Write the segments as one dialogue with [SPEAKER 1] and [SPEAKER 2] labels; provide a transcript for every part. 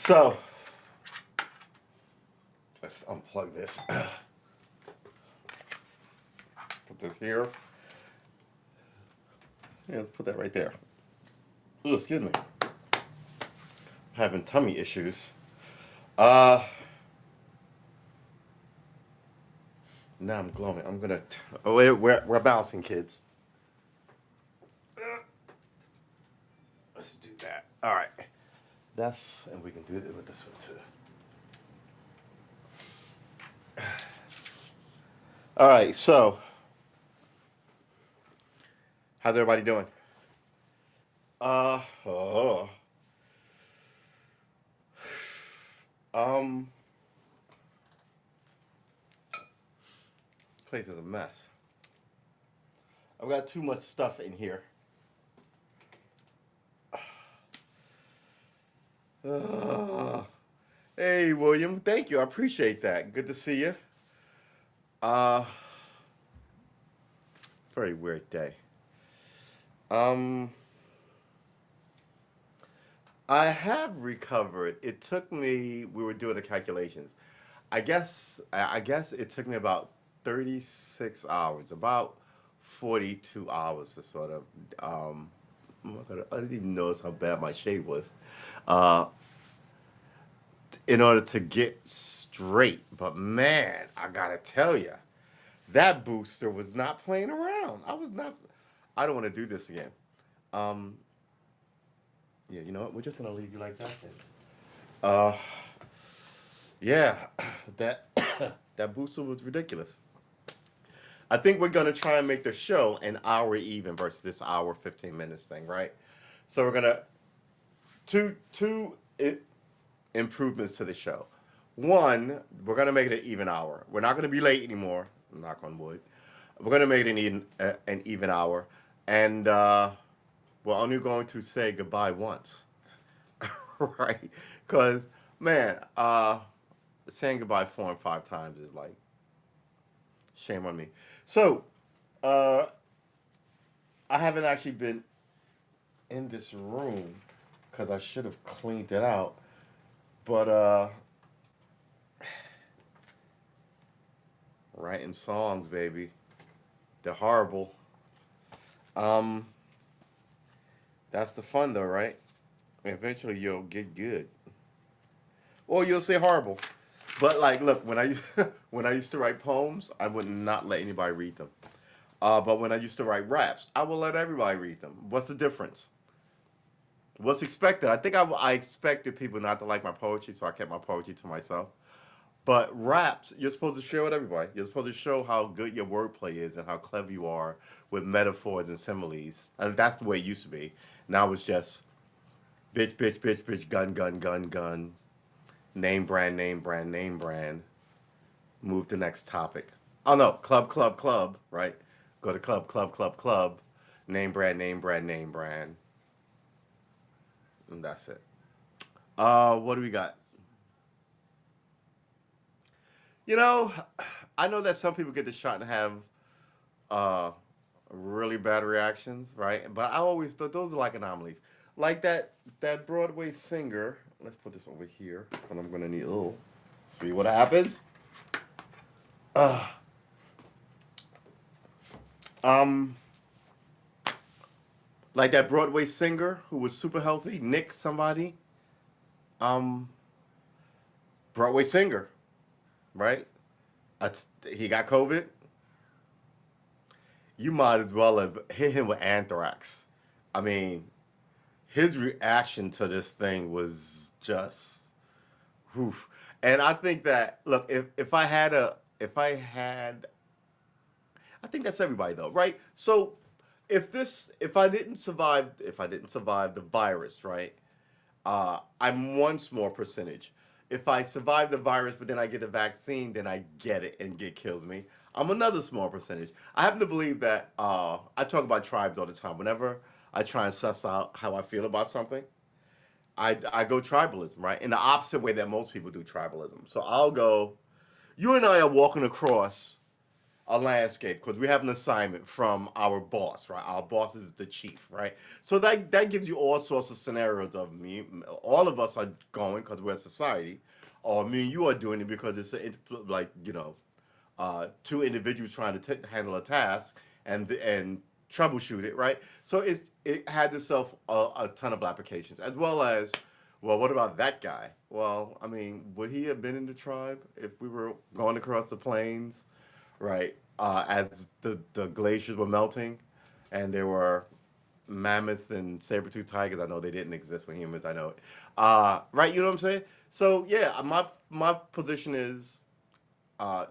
[SPEAKER 1] So let's unplug this. Put this here. Yeah, let's put that right there. Ooh, excuse me. I'm having tummy issues. Uh, now I'm glowing. I'm gonna. Oh, wait, we're bouncing, kids. Let's do that. All right. And we can do it with this one too. All right. So, how's everybody doing? Oh, um, place is a mess. I've got too much stuff in here. Uh, hey, William. Thank you. I appreciate that. Good to see you. Uh, very weird day. Um, I have recovered. It took me. We were doing the calculations. I guess it took me about 36 hours, about 42 hours to sort of. Oh my God, I didn't even notice how bad my shave was. Uh, in order to get straight, but man, I gotta tell you, that booster was not playing around. I was not. I don't want to do this again. Um, yeah, you know what? We're just gonna leave you like that then. Uh, yeah, that that booster was ridiculous. I think we're gonna try and make the show an hour even versus this hour 15 minutes thing, right? So we're gonna two improvements to the show. One, we're gonna make it an even hour. We're not gonna be late anymore. Knock on wood. We're gonna make it an even hour, and we're only going to say goodbye once, right? Because man, saying goodbye 4 and 5 times is like shame on me. So, uh, I haven't actually been in this room because I should have cleaned it out. But writing songs, baby, they're horrible. Um, that's the fun, though, right? Eventually, you'll get good, or you'll say horrible. But like, look, when I used to write poems, I would not let anybody read them. But when I used to write raps, I will let everybody read them. What's the difference? What's expected? I think I expected people not to like my poetry, so I kept my poetry to myself. But raps, you're supposed to share with everybody. You're supposed to show how good your wordplay is and how clever you are with metaphors and similes. And that's the way it used to be. Now it's just bitch, bitch, bitch, bitch, gun, gun, gun, gun, name brand, name brand, name brand. Move to next topic. Oh no, club, club, club, right? Go to club, club, club, club, name brand, name brand, name brand. And that's it. What do we got? You know, I know that some people get the shot and have uh, really bad reactions, right? But I always thought those are like anomalies. Like that Broadway singer. Let's put this over here, and I'm gonna need. Oh, see what happens. Uh, um, like that Broadway singer who was super healthy, Nick somebody. Um, Broadway singer, right? He got COVID. You might as well have hit him with anthrax. I mean, his reaction to this thing was just, woof. And I think that look, if I had if I had, I think that's everybody though, right? So if I didn't survive the virus, right? I'm one small percentage. If I survive the virus, but then I get the vaccine, then I get it and it kills me. I'm another small percentage. I happen to believe that I talk about tribes all the time. Whenever I try and suss out how I feel about something, I go tribalism, right? In the opposite way that most people do tribalism. So I'll go, you and I are walking across. a landscape because we have an assignment from our boss, right? Our boss is the chief, right? So that gives you all sorts of scenarios of me. All of us are going because we're a society, or me and you are doing it because it's like two individuals trying to handle a task and troubleshoot it, right? So it had itself a ton of applications, as well as, well, what about that guy? Well, I mean, would he have been in the tribe if we were going across the plains, right? As the glaciers were melting, and there were mammoths and saber-toothed tigers. I know they didn't exist when humans. I know it. Right? You know what I'm saying? So yeah, my position is, uh,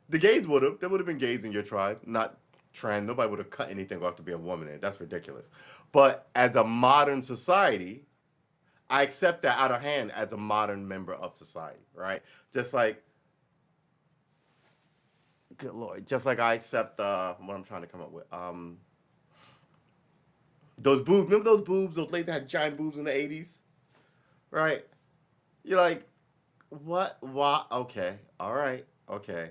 [SPEAKER 1] the gays would have. There would have been gays in your tribe, not trans. Nobody would have cut anything off to be a woman. In. That's ridiculous. But as a modern society, I accept that out of hand as a modern member of society, right? Just like, good lord, just like I accept what I'm trying to come up with. Those boobs. Remember those boobs? Those ladies that had giant boobs in the '80s, right? You're like, what? What? Okay, all right, okay,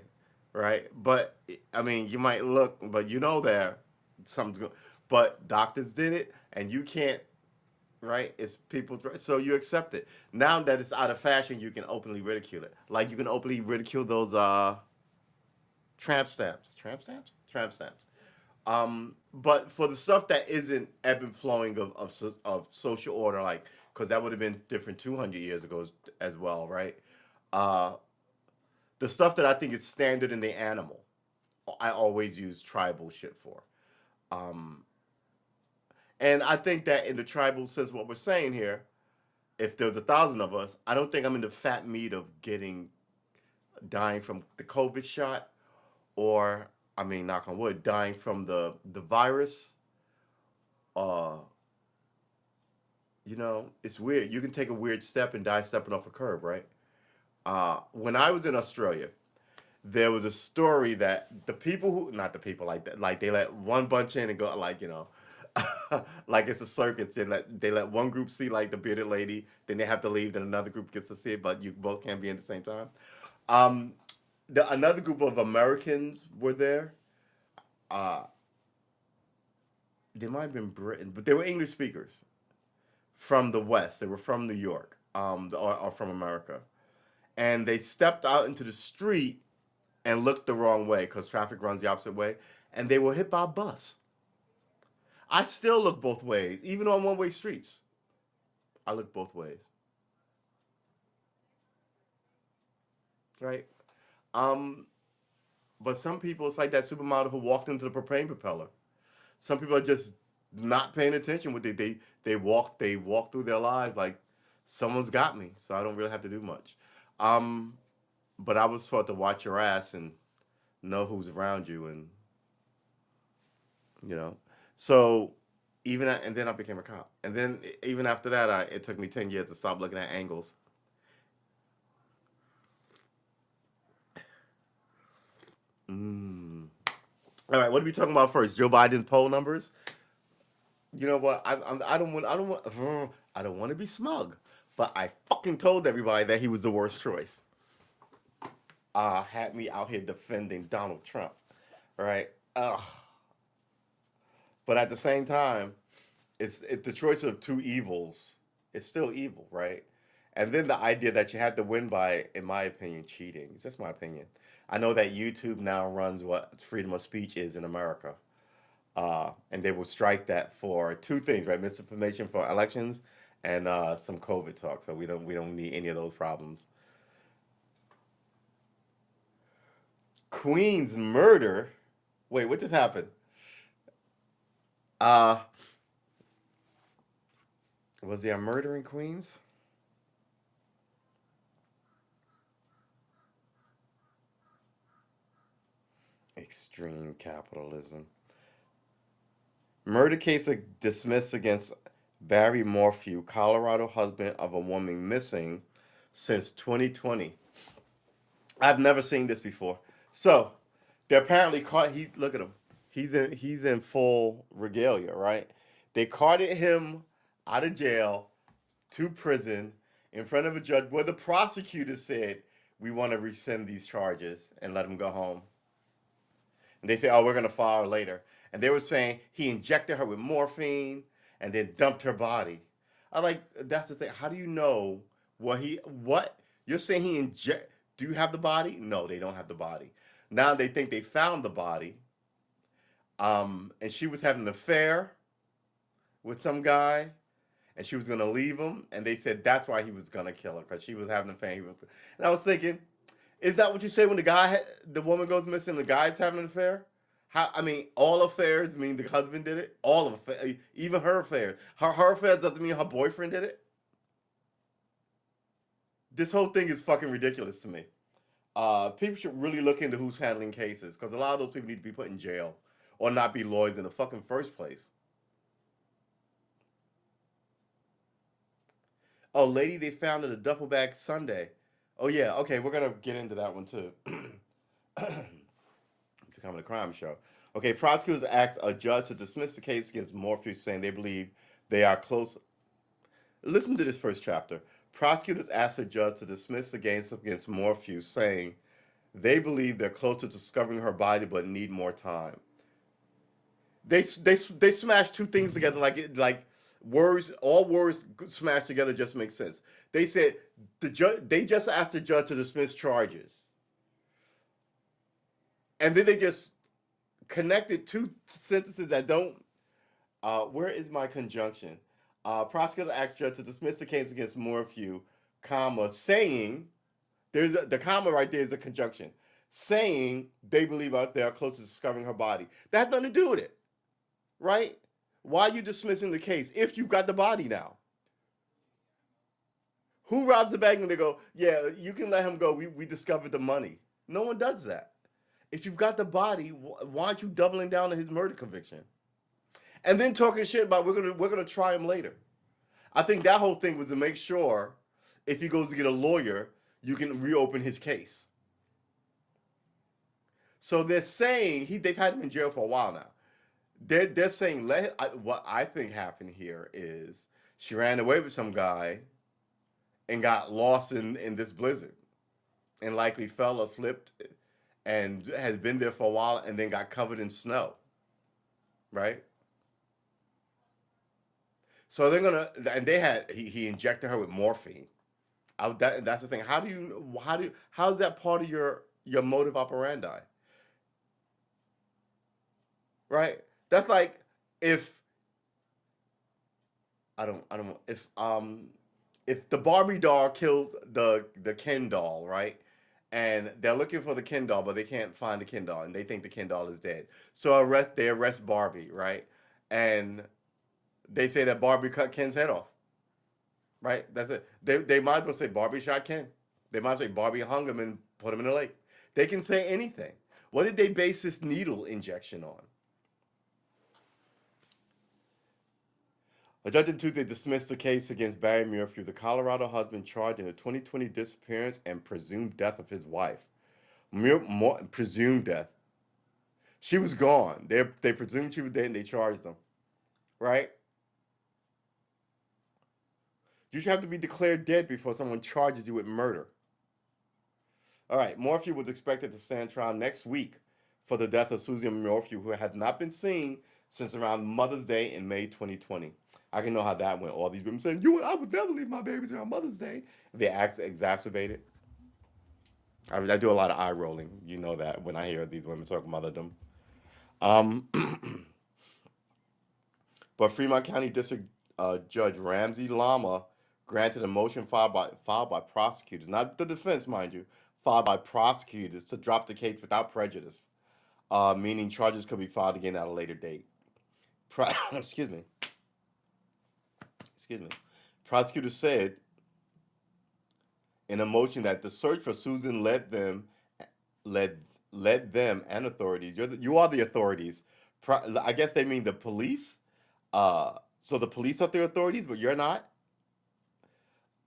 [SPEAKER 1] right. But I mean, you might look, but you know there something's good. But doctors did it, and you can't, right? It's people's right. So you accept it. Now that it's out of fashion, you can openly ridicule it. Like you can openly ridicule those tramp stamps. Tramp stamps? Tramp stamps. But for the stuff that isn't ebb and flowing of social order, like, because that would have been different 200 years ago as well, right? Uh, the stuff that I think is standard in the animal, I always use tribal shit for. Um, and I think that in the tribal sense, what we're saying here, if there's 1,000 of us, I don't think I'm in the fat meat of dying from the COVID shot, or I mean, knock on wood, dying from the virus. Uh, it's weird. You can take a weird step and die stepping off a curb, right? When I was in Australia, there was a story that the people who, not the people like that, like they let one bunch in and go, like like it's a circus. They let one group see like the bearded lady, then they have to leave, then another group gets to see it, but you both can't be in the same time. Um, another group of Americans were there. Uh, they might have been Britain, but they were English speakers from the West. They were from New York, or from America, and they stepped out into the street and looked the wrong way because traffic runs the opposite way, and they were hit by a bus. I still look both ways, even on one-way streets. I look both ways, right? Um, but some people, it's like that supermodel who walked into the propane propeller. Some people are just not paying attention. What they walk through their lives like someone's got me, so I don't really have to do much. Um, but I was taught to watch your ass and know who's around you, and you know. So and then I became a cop, and then even after that, it took me 10 years to stop looking at angles. Mm. All right, what are we talking about first? Joe Biden's poll numbers. You know what? I don't want to be smug, but I fucking told everybody that he was the worst choice. Had me out here defending Donald Trump, right? Ugh. But at the same time, it's the choice of two evils. It's still evil, right? And then the idea that you had to win by, in my opinion, cheating. It's just my opinion. I know that YouTube now runs what freedom of speech is in America, and they will strike that for two things, right? Misinformation for elections and some COVID talk. So we don't need any of those problems. Queen's murder. Wait, what just happened? Uh, was there a murder in Queens? Extreme capitalism. Murder case dismissed against Barry Morphew, Colorado husband of a woman missing since 2020. I've never seen this before. So they apparently caught. He look at him. He's in full regalia, right? They carted him out of jail to prison in front of a judge where the prosecutor said, "We want to rescind these charges and let him go home." And they say, oh, we're going to file her later. And they were saying he injected her with morphine and then dumped her body. I like, that's the thing. How do you know what? You're saying he inject, do you have the body? No, they don't have the body. Now they think they found the body. And she was having an affair with some guy and she was going to leave him. And they said that's why he was going to kill her because she was having an affair. And I was thinking, is that what you say when the woman goes missing, the guy's having an affair? How, I mean, all affairs mean the husband did it. All of even her affair. Her affair doesn't mean her boyfriend did it. This whole thing is fucking ridiculous to me. People should really look into who's handling cases because a lot of those people need to be put in jail or not be lawyers in the fucking first place. Oh, lady, they found in a duffel bag Sunday. Oh yeah, okay, we're gonna get into that one too. Becoming a crime show. Okay, prosecutors asked a judge to dismiss the case against Morpheus, saying they believe they are close. Listen to this first chapter. Prosecutors asked a judge to dismiss the case against Morpheus, saying they believe they're close to discovering her body but need more time. They smashed two things together like words. All words smashed together just make sense. They said the judge. They just asked the judge to dismiss charges, and then they just connected two sentences that don't. Where is my conjunction? Prosecutor asked judge to dismiss the case against Morphew, comma, saying the comma right there is a conjunction, saying they believe out there close to discovering her body. That had nothing to do with it, right? Why are you dismissing the case if you got the body now? Who robs the bank and they go, yeah, you can let him go. We discovered the money. No one does that. If you've got the body, why aren't you doubling down on his murder conviction? And then talking shit about we're gonna try him later. I think that whole thing was to make sure if he goes to get a lawyer, you can reopen his case. So they're saying they've had him in jail for a while now. They're saying what I think happened here is she ran away with some guy and got lost in this blizzard and likely fell or slipped and has been there for a while and then got covered in snow, right? So they're gonna and they had he injected her with morphine. That's the thing. How's that part of your motive operandi, right? That's like if I don't if the Barbie doll killed the Ken doll, right? And they're looking for the Ken doll, but they can't find the Ken doll, and they think the Ken doll is dead. So they arrest Barbie, right? And they say that Barbie cut Ken's head off, right? That's it. They might as well say Barbie shot Ken. They might as well say Barbie hung him and put him in the lake. They can say anything. What did they base this needle injection on? A judge on Tuesday dismissed the case against Barry Murphy, the Colorado husband charged in the 2020 disappearance and presumed death of his wife. Presumed death. She was gone. They presumed she was dead and they charged them. Right? You should have to be declared dead before someone charges you with murder. All right. Morphew was expected to stand trial next week for the death of Susan Morphew, who had not been seen since around Mother's Day in May 2020. I can know how that went. All these women saying, I would never leave my babies around Mother's Day. They exacerbated. I do a lot of eye rolling. You know that when I hear these women talk motherdom. Um, but Fremont County District Judge Ramsey Lama granted a motion filed by prosecutors, not the defense, mind you, filed by prosecutors to drop the case without prejudice, meaning charges could be filed again at a later date. Excuse me. Excuse me. Prosecutors said in a motion that the search for Susan led led them and authorities. You are the authorities. I guess they mean the police. So the police are the authorities, but you're not.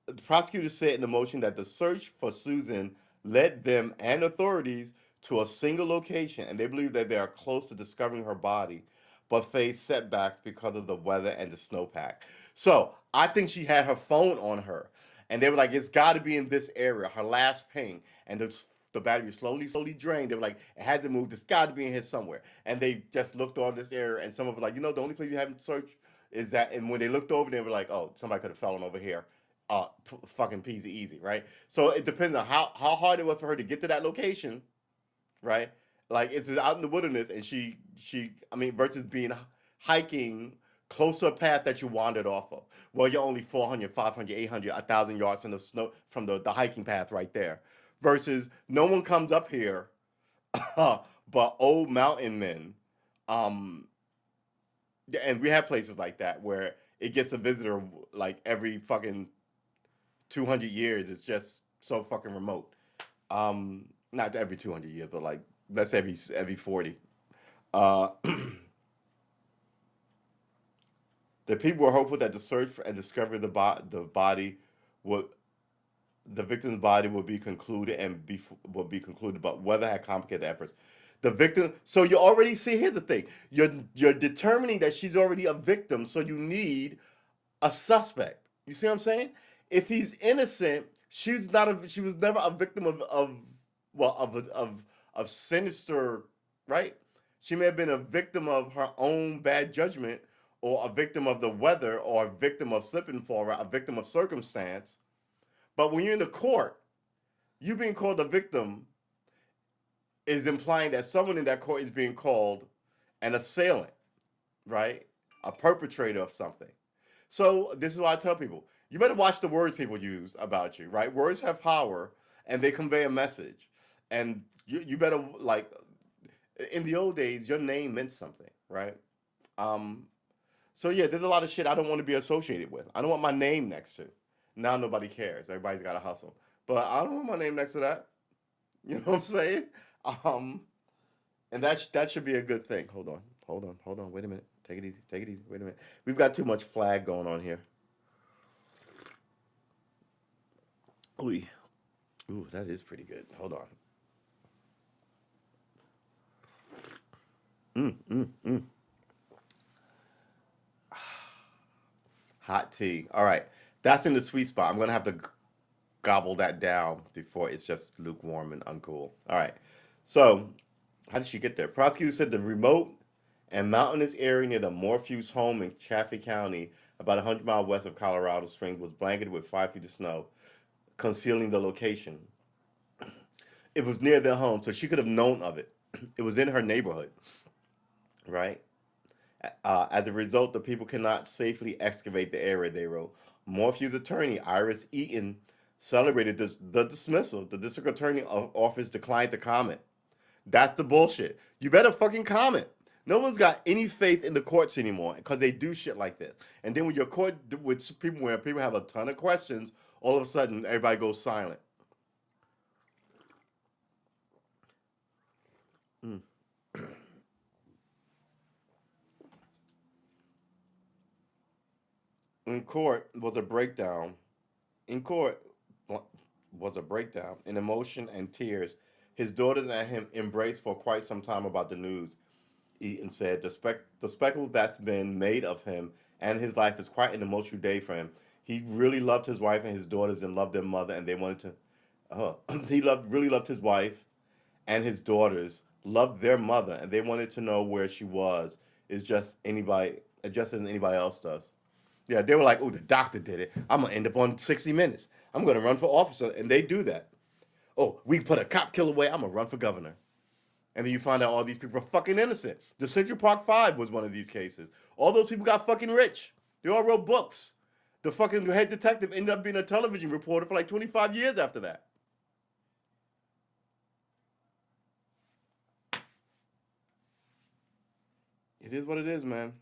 [SPEAKER 1] The prosecutor said in the motion that the search for Susan led them and authorities to a single location, and they believe that they are close to discovering her body, but face setbacks because of the weather and the snowpack. So I think she had her phone on her, and they were like, "It's got to be in this area." Her last ping, and the the battery slowly drained. They were like, it hasn't moved. It's got to be in here somewhere. And they just looked on this area, and some of them were like, the only place you haven't searched is that. And when they looked over, they were like, oh, somebody could have fallen over here. Fucking peasy easy, right? So it depends on how hard it was for her to get to that location, right? Like it's out in the wilderness, and I mean, versus being hiking close to a path that you wandered off of. Well, you're only 400, 500, 800, 1,000 yards from the snow from the hiking path right there. Versus no one comes up here, but old mountain men. Um, and we have places like that where it gets a visitor like every fucking 200 years. It's just so fucking remote. Not every 200 years, but like let's say every 40. Uh, the people were hopeful that the search for and discovery of the body would the victim's body would be concluded would be concluded, but weather had complicated the efforts. The victim. So you already see. Here's the thing. You're determining that she's already a victim. So you need a suspect. You see what I'm saying? If he's innocent, she's not a. She was never a victim of sinister, right? She may have been a victim of her own bad judgment, or a victim of the weather, or a victim of slip and fall, right? A victim of circumstance. But when you're in the court, you being called a victim is implying that someone in that court is being called an assailant, right? A perpetrator of something. So this is why I tell people, you better watch the words people use about you, right? Words have power and they convey a message. And you better like in the old days, your name meant something, right? Um, so yeah, there's a lot of shit I don't want to be associated with. I don't want my name next to. Now nobody cares. Everybody's got to hustle. But I don't want my name next to that. You know what I'm saying? Um, and that should be a good thing. Hold on. Wait a minute. Take it easy. Take it easy. Wait a minute. We've got too much flag going on here. Ooh, ooh, that is pretty good. Hold on. Mm, mm, mm. Hot tea. All right, that's in the sweet spot. I'm gonna have to gobble that down before it's just lukewarm and uncool. All right. So, how did she get there? Prosecutors said the remote and mountainous area near the Morpheus home in Chaffee County, about 100 miles west of Colorado Springs, was blanketed with 5 feet of snow, concealing the location. It was near their home, so she could have known of it. It was in her neighborhood, right? As a result, the people cannot safely excavate the area, they wrote. Morphew's attorney, Iris Eaton, celebrated the dismissal. The district attorney office declined to comment. That's the bullshit. You better fucking comment. No one's got any faith in the courts anymore because they do shit like this. And then when your court with people where people have a ton of questions, all of a sudden everybody goes silent. Mm. In court was a breakdown. In court was a breakdown in emotion and tears. His daughters and him embraced for quite some time about the news. Eaton said the spectacle that's been made of him and his life is quite an emotional day for him. He really loved his wife and his daughters and loved their mother, and they wanted to. He really loved his wife and his daughters, loved their mother, and they wanted to know where she was. Is just as anybody else does. Yeah, they were like, "Oh, the doctor did it. I'm gonna end up on 60 Minutes. I'm gonna run for officer," and they do that. Oh, we put a cop killer away. I'm gonna run for governor. And then you find out all these people are fucking innocent. The Central Park Five was one of these cases. All those people got fucking rich. They all wrote books. The fucking head detective ended up being a television reporter for like 25 years after that. It is what it is, man.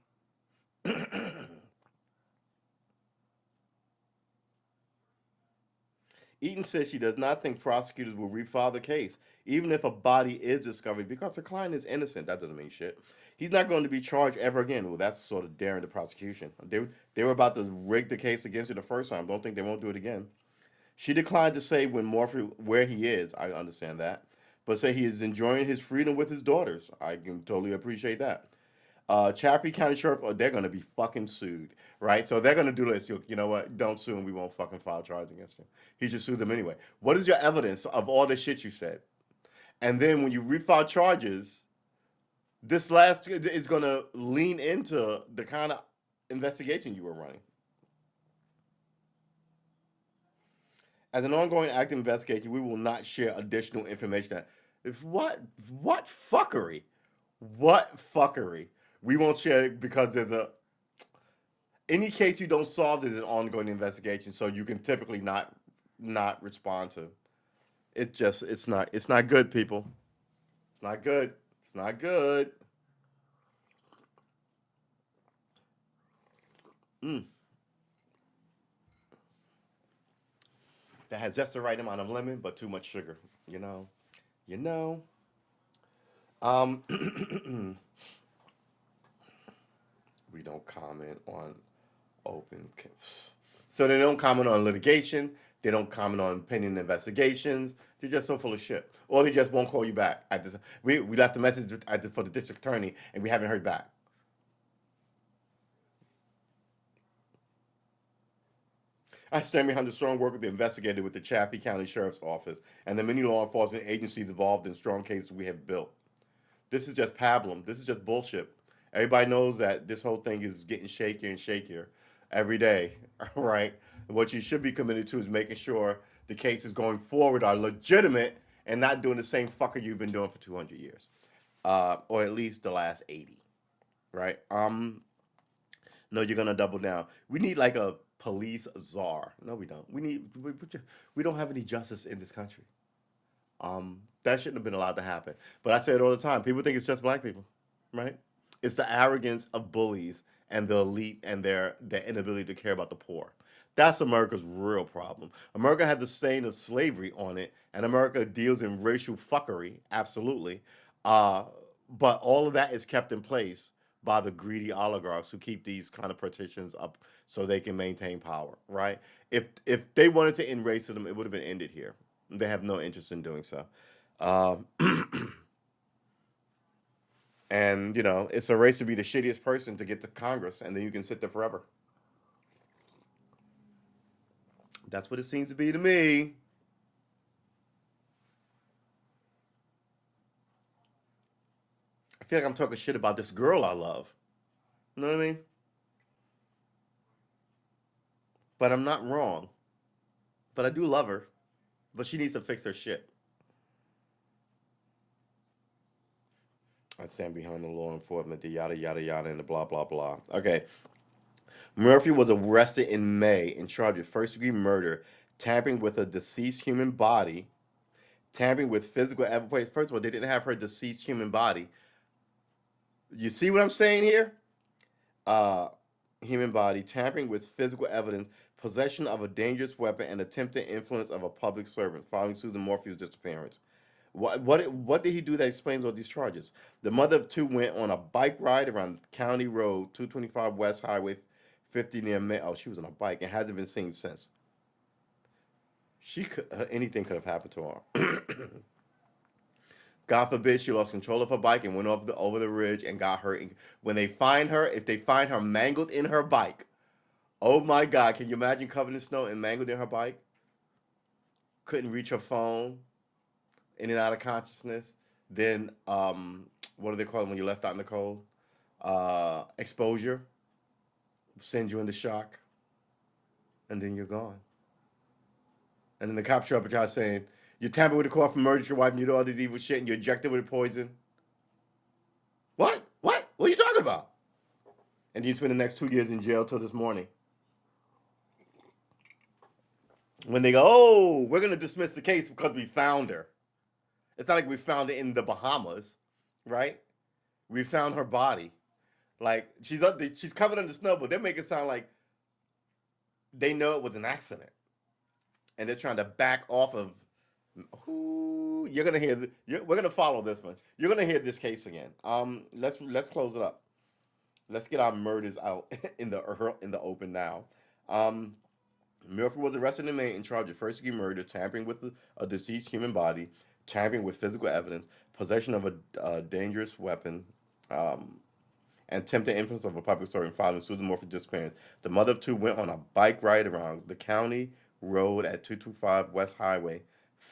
[SPEAKER 1] Eaton says she does not think prosecutors will refile the case, even if a body is discovered, because her client is innocent. That doesn't mean shit. He's not going to be charged ever again. Well, that's sort of daring the prosecution. They were about to rig the case against her the first time. Don't think they won't do it again. She declined to say when Morphew where he is. I understand that, but say he is enjoying his freedom with his daughters. I can totally appreciate that. Chaffee County Sheriff, oh, they're gonna be fucking sued, right? So they're gonna do this. You know what? Don't sue him. We won't fucking file charges against him. He should sue them anyway. What is your evidence of all the shit you said? And then when you refile charges, this last is going to lean into the kind of investigation you were running. As an ongoing active investigation, we will not share additional information. If what fuckery? What fuckery? We won't share it because there's a any case you don't solve is an ongoing investigation, so you can typically not respond to. It's not good, people. It's not good. It's not good. Mm. That has just the right amount of lemon, but too much sugar. You know. You know. Um, we don't comment on open. So they don't comment on litigation. They don't comment on pending investigations. They're just so full of shit. Or they just won't call you back. We left a message for the district attorney and we haven't heard back. I stand behind the strong work of the investigator with the Chaffee County Sheriff's Office and the many law enforcement agencies involved in strong cases we have built. This is just pablum. This is just bullshit. Everybody knows that this whole thing is getting shakier and shakier every day, right? What you should be committed to is making sure the cases going forward are legitimate and not doing the same fucker you've been doing for 200 years, or at least the last 80, right? No, you're gonna double down. We need like a police czar. No, we don't. We don't have any justice in this country. That shouldn't have been allowed to happen. But I say it all the time. People think it's just black people, right? It's the arrogance of bullies and the elite and their inability to care about the poor. That's America's real problem. America had the stain of slavery on it, and America deals in racial fuckery, absolutely. Uh, but all of that is kept in place by the greedy oligarchs who keep these kind of partitions up so they can maintain power, right? If they wanted to end racism, it would have been ended here. They have no interest in doing so. Um, and it's a race to be the shittiest person to get to Congress, and then you can sit there forever. That's what it seems to be to me. I feel like I'm talking shit about this girl I love. You know what I mean? But I'm not wrong. But I do love her. But she needs to fix her shit. I stand behind the law enforcement, the yada yada yada, and the blah blah blah. Okay. Murphy was arrested in May and charged with first degree murder, tampering with a deceased human body, tampering with physical evidence. First of all, they didn't have her deceased human body. You see what I'm saying here? Uh, Human body, tampering with physical evidence, possession of a dangerous weapon, and attempted influence of a public servant, following Susan Morphew's disappearance. What did he do that explains all these charges? The mother of two went on a bike ride around County Road 225 West Highway 50 near May. Oh, she was on a bike and hasn't been seen since. Anything could have happened to her. God forbid she lost control of her bike and went over the ridge and got hurt. When they find her, if they find her mangled in her bike, oh my God, can you imagine covered in snow and mangled in her bike? Couldn't reach her phone, in and out of consciousness. Then what do they call it when you're left out in the cold? Exposure sends you into shock, and then you're gone. And then the cops show up at your house saying, you tampered with the court, murdered your wife, and you do all this evil shit, and you injected with poison. What? What? What are you talking about? And you spend the next 2 years in jail till this morning. When they go, oh, we're gonna dismiss the case because we found her. It's not like we found it in the Bahamas, right? We found her body. Like she's covered in the snow, but they make it sound like they know it was an accident, and they're trying to back off of. Who you're gonna hear? We're gonna follow this one. You're gonna hear this case again. Let's close it up. Let's get our murders out in the open now. Um, Murphy was arrested in May and charged with first-degree murder, tampering with a deceased human body, tampering with physical evidence, possession of a dangerous weapon, um, and attempted influence of a public servant following Susan Morphy's disappearance. The mother of two went on a bike ride around the county road at 225 West Highway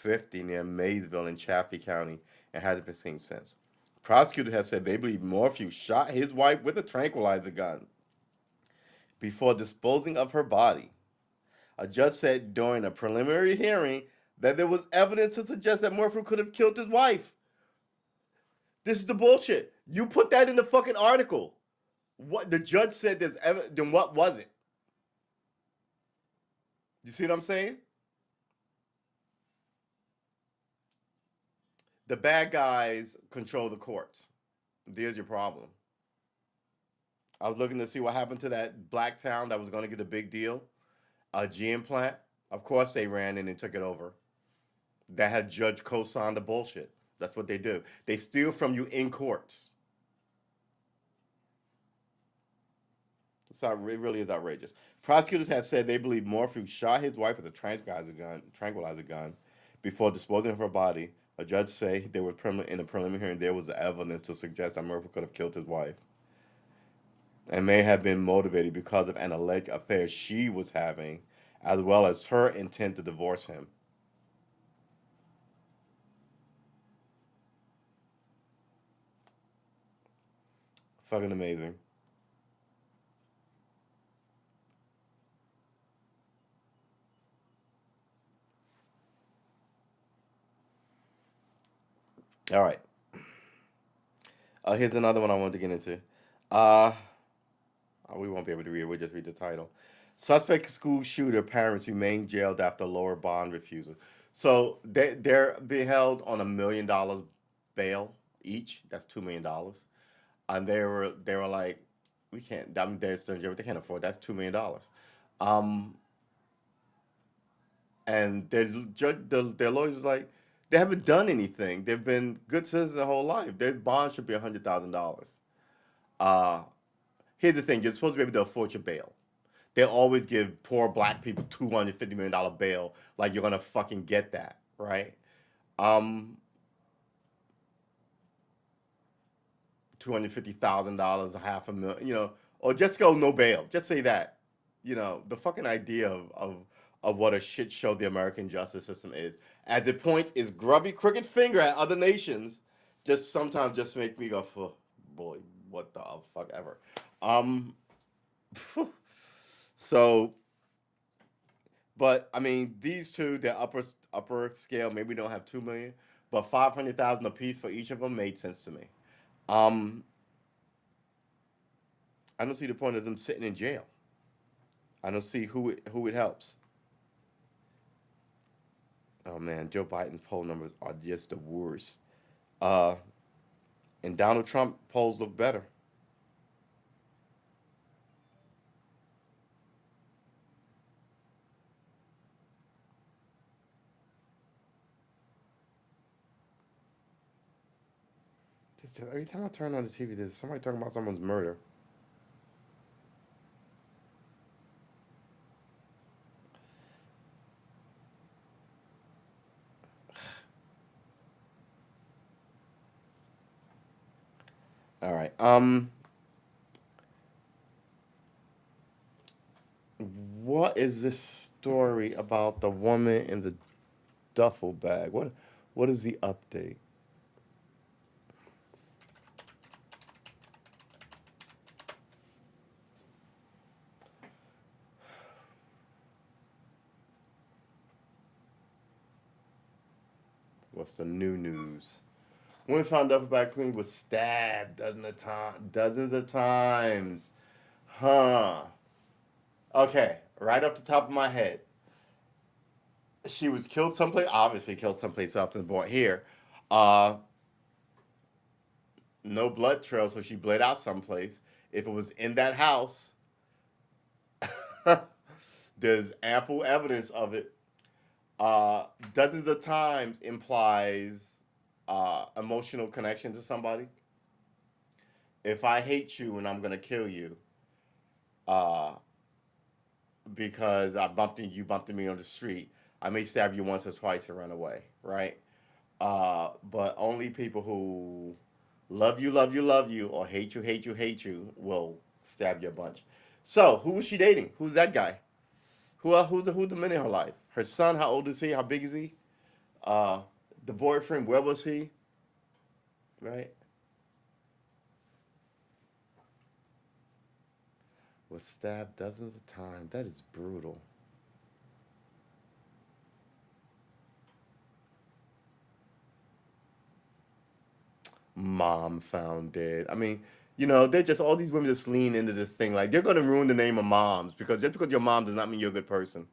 [SPEAKER 1] 50 near Maysville in Chaffee County and hasn't been seen since. Prosecutors have said they believe Morphew shot his wife with a tranquilizer gun before disposing of her body. A judge said during a preliminary hearing that there was evidence to suggest that Morphew could have killed his wife. This is the bullshit. You put that in the fucking article. What the judge said there's evidence, then what was it? You see what I'm saying? The bad guys control the courts. There's your problem. I was looking to see what happened to that black town that was going to get a big deal, a GM plant. Of course, they ran in and took it over. That had Judge co-sign the bullshit. That's what they do. They steal from you in courts. It really is outrageous. Prosecutors have said they believe Morphew shot his wife with a tranquilizer gun before disposing of her body. A judge said there was in a preliminary hearing there was evidence to suggest that Morphew could have killed his wife and may have been motivated because of an alleged affair she was having, as well as her intent to divorce him. Fucking amazing. All right. Here's another one I wanted to get into. Uh, we won't be able to read it. We'll just read the title. Suspect school shooter parents remain jailed after lower bond refusal. So they're being held on $1 million bail each. That's $2 million. And they were like, we can't. I mean, they can't afford. That's $2 million. Um, and their judge, their lawyers was like, they haven't done anything. They've been good citizens their whole life. Their bond should be $100,000. Uh, Here's the thing: you're supposed to be able to afford your bail. They always give poor black people $250 million bail, like you're gonna fucking get that, right? Um, $250,000, half a million, or just go no bail. Just say that. The fucking idea of what a shit show the American justice system is, as it points its grubby, crooked finger at other nations, just sometimes just make me go, oh, boy, what the fuck ever. Um, so, but I mean, these two, they're upper scale. Maybe we don't have 2 million, but 500,000 apiece for each of them made sense to me. Um, I don't see the point of them sitting in jail. I don't see who it helps. Oh man, Joe Biden's poll numbers are just the worst. Uh, and Donald Trump polls look better. Every time I turn on the TV, there's somebody talking about someone's murder. All right. What is this story about the woman in the duffel bag? What is the update? What's the new news? Woman found duffel bag queen was stabbed dozens of times. Huh. Okay, right off the top of my head, she was killed someplace. Obviously, killed someplace else than born here. Uh, no blood trail, so she bled out someplace. If it was in that house, there's ample evidence of it. Dozens of times implies emotional connection to somebody. If I hate you and I'm gonna kill you, uh, because you bumped into me on the street, I may stab you once or twice and run away, right? But only people who love you, love you, love you, or hate you, hate you, hate you will stab you a bunch. So, who was she dating? Who's that guy? Who's the men in her life? Her son, how old is he? How big is he? Uh, the boyfriend, where was he? Right? Was stabbed dozens of times. That is brutal. Mom found dead. I mean, they're just all these women just lean into this thing like they're gonna ruin the name of moms because just because your mom does not mean you're a good person.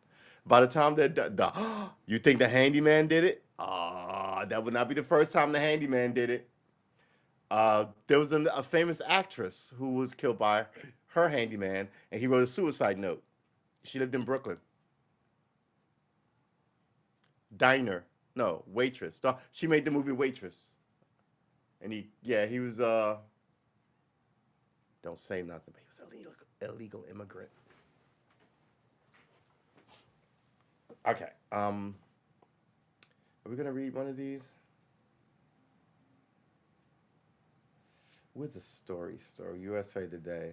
[SPEAKER 1] By the time that you think the handyman did it, that would not be the first time the handyman did it. There was a famous actress who was killed by her handyman, and he wrote a suicide note. She lived in Brooklyn. Diner, no, Waitress. She made the movie Waitress, and yeah, he was don't say nothing, but he was illegal immigrant. Okay. Are we gonna read one of these? Where's the story? USA Today.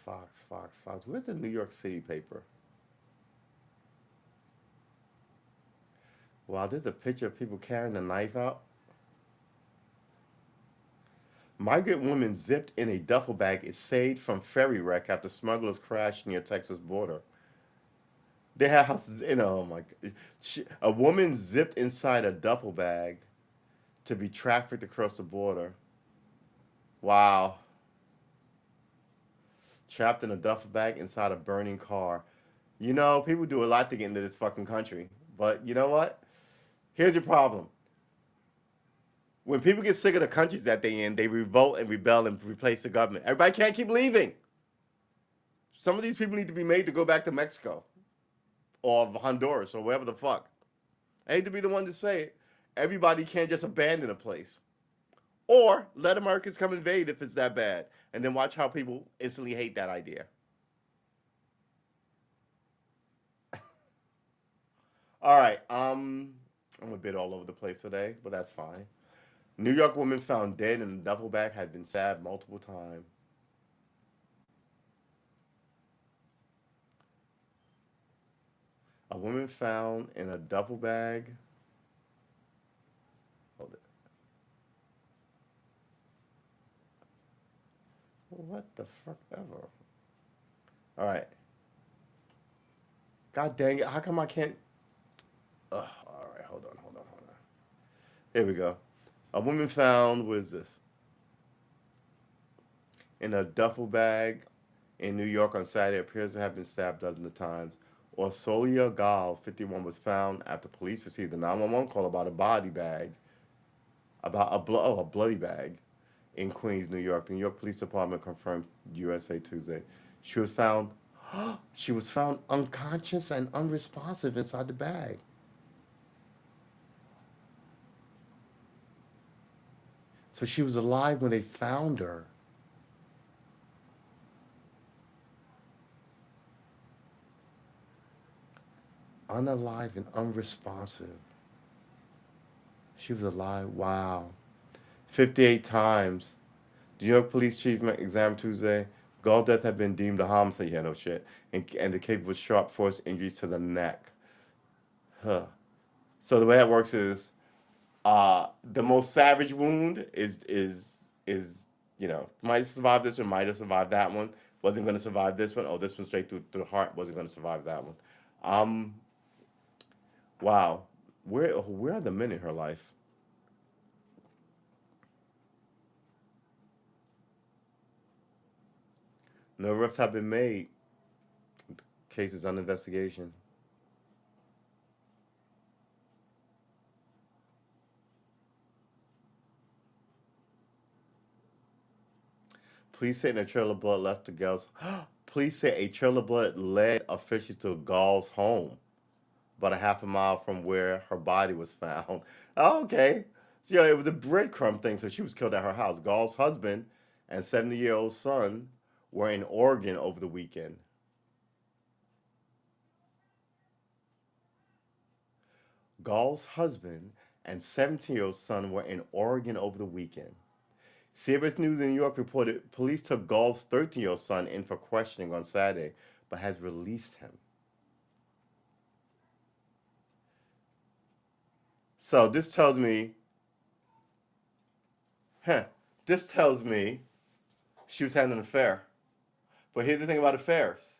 [SPEAKER 1] Fox. Where's the New York City paper? Wow, there's a picture of people carrying the knife out. Migrant woman zipped in a duffel bag is saved from ferry wreck after smugglers crash near Texas border. They had houses in. Oh my God. A woman zipped inside a duffel bag to be trafficked across the border. Wow. Trapped in a duffel bag inside a burning car. People do a lot to get into this fucking country. But you know what? Here's your problem. When people get sick of the countries that they in, they revolt and rebel and replace the government. Everybody can't keep leaving. Some of these people need to be made to go back to Mexico or Honduras or wherever the fuck. I hate to be the one to say it. Everybody can't just abandon a place. Or let Americans come invade if it's that bad. And then watch how people instantly hate that idea. All right. I'm a bit all over the place today, but that's fine. New York woman found dead in a duffel bag had been stabbed multiple times. A woman found in a duffel bag. Hold it. What the fuck ever? All right. God dang it. How come I can't? Ugh, all right. Hold on. Here we go. A woman found, what is this? In a duffel bag in New York on Saturday appears to have been stabbed dozens of times. Orsolia Gal, 51, was found after police received a 911 call about a body bag, about a bloody bag in Queens, New York. The New York Police Department confirmed USA Tuesday. She was found she was found unconscious and unresponsive inside the bag. So she was alive when they found her. Unalive and unresponsive. She was alive. Wow. 58 times. The New York Police Chief examined Tuesday. Gall death had been deemed a homicide. Yeah, no shit. And the case with sharp force injuries to the neck. Huh. So the way that works is the most savage wound is might have survived this one, might have survived that one, wasn't going to survive this one. Oh, this one straight through the heart wasn't going to survive that one. Um, wow, where are the men in her life? No arrests have been made. Case is under investigation. Police say a trail of blood left the girls. Police say a trail of blood led officials to Gall's home, about a half a mile from where her body was found. Oh, okay. So yeah, it was a breadcrumb thing. So she was killed at her house. Gall's husband and 70-year-old son were in Oregon over the weekend. Gall's husband and 17-year-old son were in Oregon over the weekend. CBS News in New York reported police took Gall's 13-year-old son in for questioning on Saturday, but has released him. So this tells me, huh, this tells me she was having an affair. But here's the thing about affairs: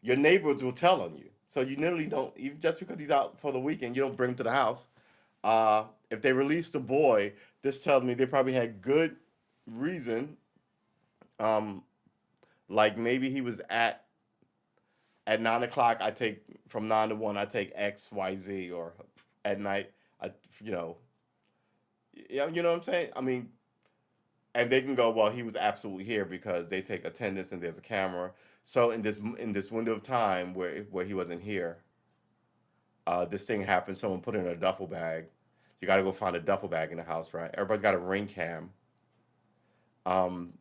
[SPEAKER 1] your neighbors will tell on you. So you literally don't, even just because he's out for the weekend, you don't bring him to the house. If they release the boy, this tells me they probably had good reason. Um, like maybe he was at 9 o'clock. I take from 9 to 1. I take X Y Z, or at night. I you know yeah, you know what I'm saying. I mean, and they can go, well, he was absolutely here because they take attendance and there's a camera. So in this window of time where he wasn't here, this thing happened. Someone put it in a duffel bag. You got to go find a duffel bag in the house, right? Everybody's got a ring cam.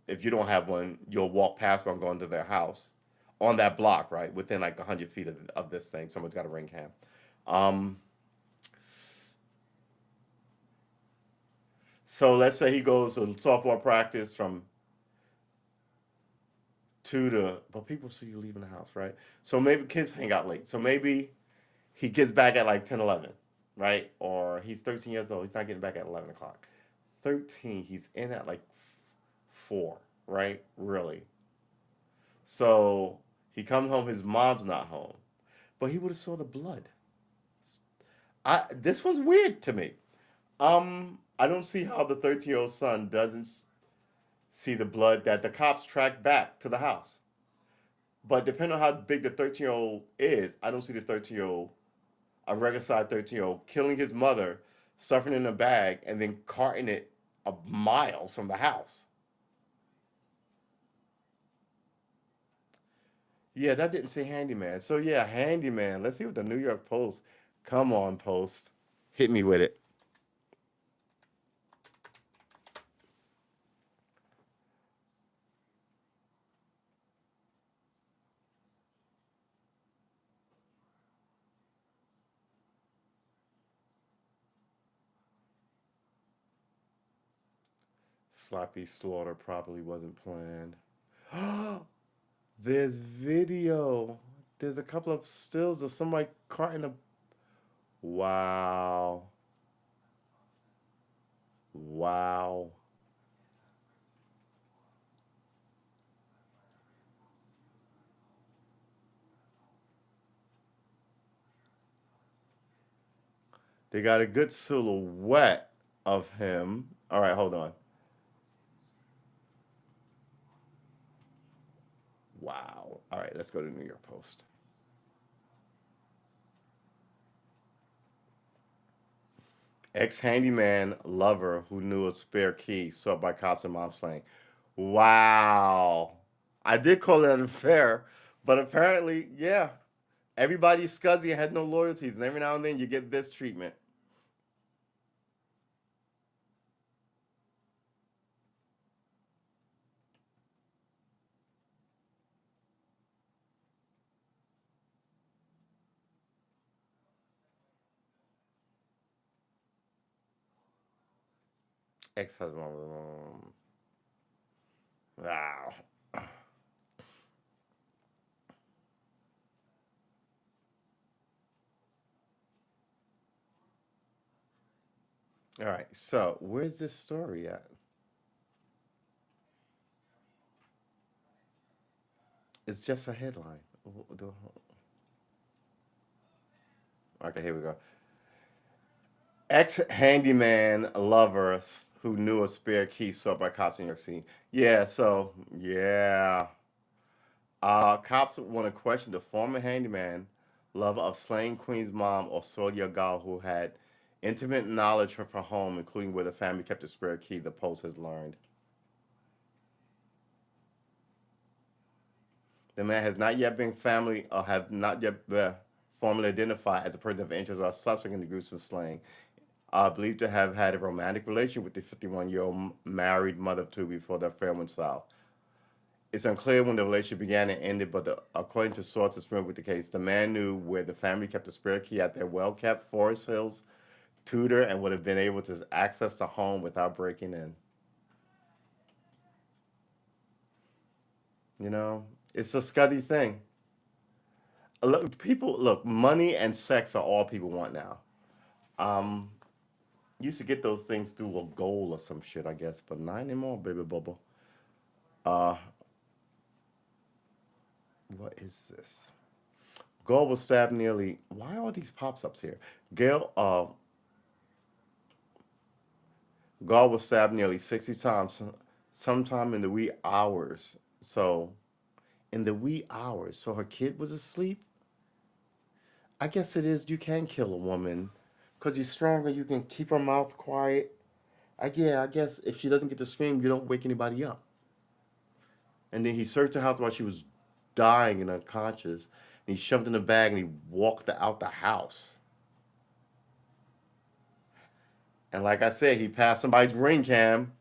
[SPEAKER 1] If you don't have one, you'll walk past one going to their house on that block, right? Within like 100 feet of this thing, someone's got a ring cam. Um, so let's say he goes to softball practice from 2 to, but people see you leaving the house, right? So maybe kids hang out late. So maybe he gets back at like 10, 11, right? Or he's 13 years old. He's not getting back at 11 o'clock. 13, he's in at like 4, right? Really. So he comes home, his mom's not home, but he would have saw the blood. This one's weird to me. I don't see how the 13-year-old son doesn't see the blood that the cops track back to the house. But depending on how big the 13-year-old is, I don't see the 13-year-old, a regular size 13-year-old, killing his mother, stuffing it in a bag, and then carting it a mile from the house. Yeah, that didn't say handyman. So yeah, handyman. Let's see what the New York Post. Come on, Post. Hit me with it. Sloppy slaughter probably wasn't planned. There's video. There's a couple of stills of somebody carting a. Wow. Wow. They got a good silhouette of him. All right, hold on. Wow. All right, let's go to the New York Post. Ex handyman lover who knew a spare key sought by cops in mom slaying. Wow. I did call it unfair, but apparently, yeah, everybody's scuzzy and had no loyalties, and every now and then you get this treatment. Ex husband. Wow. All right. So where's this story at? It's just a headline. Okay, here we go. Ex handyman lover who knew a spare key sought by cops in New York City. Yeah. So yeah. Cops want to question the former handyman lover of slain Queen's mom, Osoria Gal, who had intimate knowledge of her home, including where the family kept a spare key. The Post has learned. The man has not yet been family or have not yet been formally identified as a person of interest or subject in the gruesome slaying. Believed to have had a romantic relationship with the 51-year-old married mother of two before the affair went south. It's unclear when the relationship began and ended, but according to sources familiar with the case, the man knew where the family kept a spare key at their well-kept Forest Hills Tudor and would have been able to access the home without breaking in. You know, it's a scuzzy thing. Look, people look. Money and sex are all people want now. Um, used to get those things through a goal or some shit, I guess, but not anymore, baby bubble. Uh, what is this? Goal was stabbed nearly. Why are all these pops ups here? Gail, Gaul was stabbed nearly 60 times, sometime in the wee hours. So, in the wee hours. So her kid was asleep? I guess it is. You can kill a woman because you're stronger. You can keep her mouth quiet. Yeah, I guess if she doesn't get to scream, you don't wake anybody up. And then he searched the house while she was dying and unconscious. And he shoved in a bag and he walked out the house. And like I said, he passed somebody's ring cam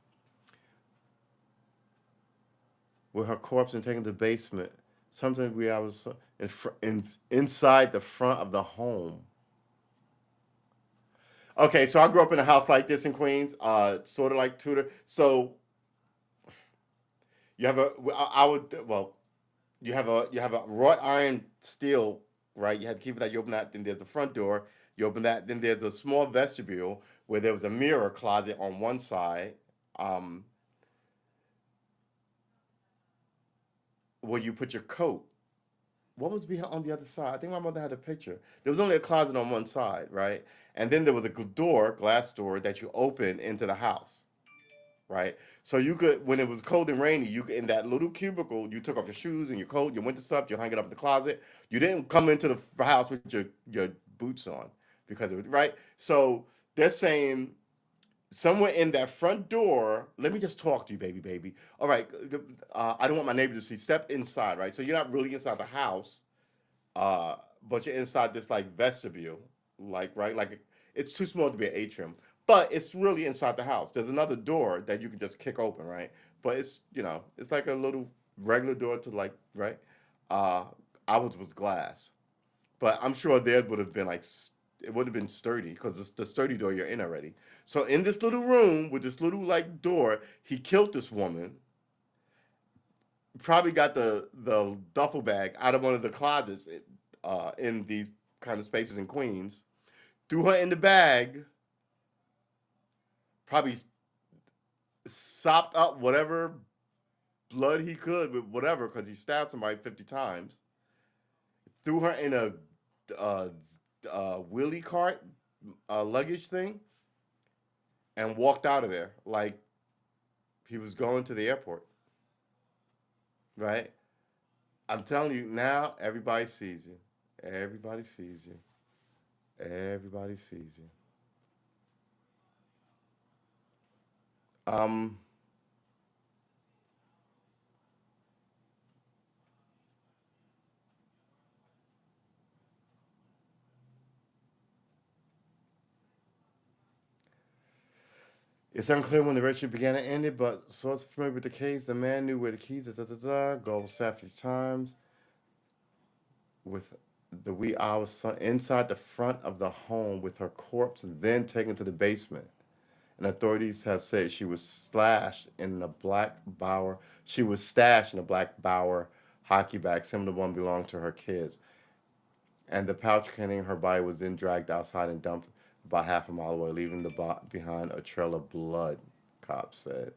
[SPEAKER 1] with her corpse and taken to the basement. Something we I was inside the front of the home. Okay, so I grew up in a house like this in Queens, sort of like Tudor. So you have a, I would, well, you have a wrought iron steel, right? You had to keep that. You open that, then there's the front door. You open that, then there's a small vestibule where there was a mirror closet on one side, um, where you put your coat. What was behind on the other side? I think my mother had a picture. There was only a closet on one side, right? And then there was a door, glass door that you open into the house, right? So you could, when it was cold and rainy, you could, in that little cubicle, you took off your shoes and your coat, your winter stuff, you hung it up in the closet. You didn't come into the house with your boots on because of it, right? So they're saying somewhere in that front door. Let me just talk to you, baby, baby. All right, I don't want my neighbor to see. Step inside, right? So you're not really inside the house, uh, but you're inside this like vestibule, like right, like it's too small to be an atrium, but it's really inside the house. There's another door that you can just kick open, right? But it's it's like a little regular door to like right. Uh, ours was glass, but I'm sure theirs would have been like it would have been sturdy because it's the sturdy door you're in already. So in this little room with this little like door, he killed this woman. Probably got the duffel bag out of one of the closets in these kind of spaces in Queens, threw her in the bag, probably sopped up whatever blood he could with whatever because he stabbed somebody 50 times, threw her in a uh, wheelie cart luggage thing, and walked out of there like he was going to the airport, right? I'm telling you now, everybody sees you. Everybody sees you. Everybody sees you. Um, It's unclear when the relationship began and ended, but sources familiar with the case, the man knew where the keys, Gold was these times with the wee hours inside the front of the home with her corpse, then taken to the basement. And authorities have said she was slashed in the black Bauer. She was stashed in a black Bauer hockey bag, similar to one belonged to her kids. And the pouch containing her body was then dragged outside and dumped about half a mile away, leaving behind a trail of blood. Cops said.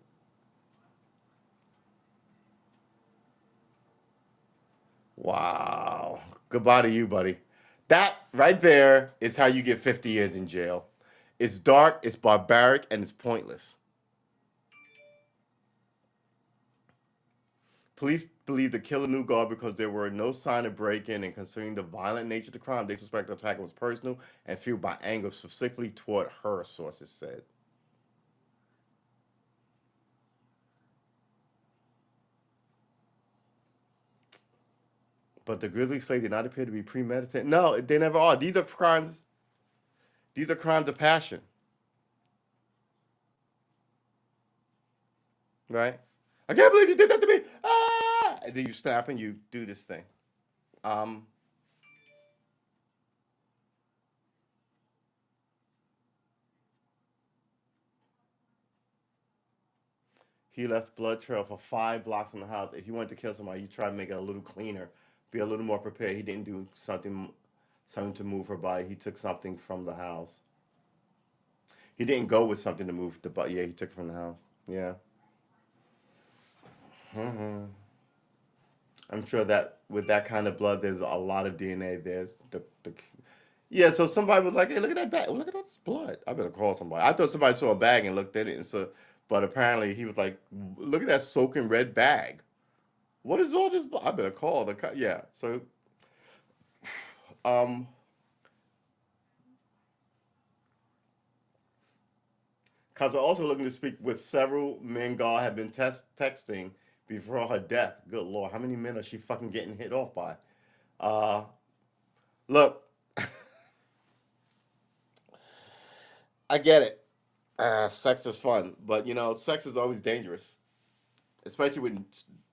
[SPEAKER 1] Wow. Goodbye to you, buddy. That right there is how you get 50 years in jail. It's dark, it's barbaric, and it's pointless. Police believe the killer knew God because there were no sign of break-in, and considering the violent nature of the crime, they suspect the attack was personal and fueled by anger specifically toward her, sources said. But the grisly slate did not appear to be premeditated. No, they never are. These are crimes. These are crimes of passion, right? I can't believe you did that to me. Ah! And then you snap and you do this thing. Um, he left blood trail for 5 blocks from the house. If you wanted to kill somebody, you try to make it a little cleaner, be a little more prepared. He didn't do something to move her body. He took something from the house. He didn't go with something to move the but yeah, he took it from the house. Yeah. Hmm. I'm sure that with that kind of blood, there's a lot of DNA. There's the yeah. So somebody was like, "Hey, look at that bag! Look at all this blood." I better call somebody. I thought somebody saw a bag and looked at it, and so, but apparently he was like, "Look at that soaking red bag. What is all this blood?" I better call the yeah. So um, because we're also looking to speak with several men God had been texting before her death. Good Lord, how many men are she fucking getting hit off by? Uh, look, I get it. Sex is fun, but you know, sex is always dangerous, especially with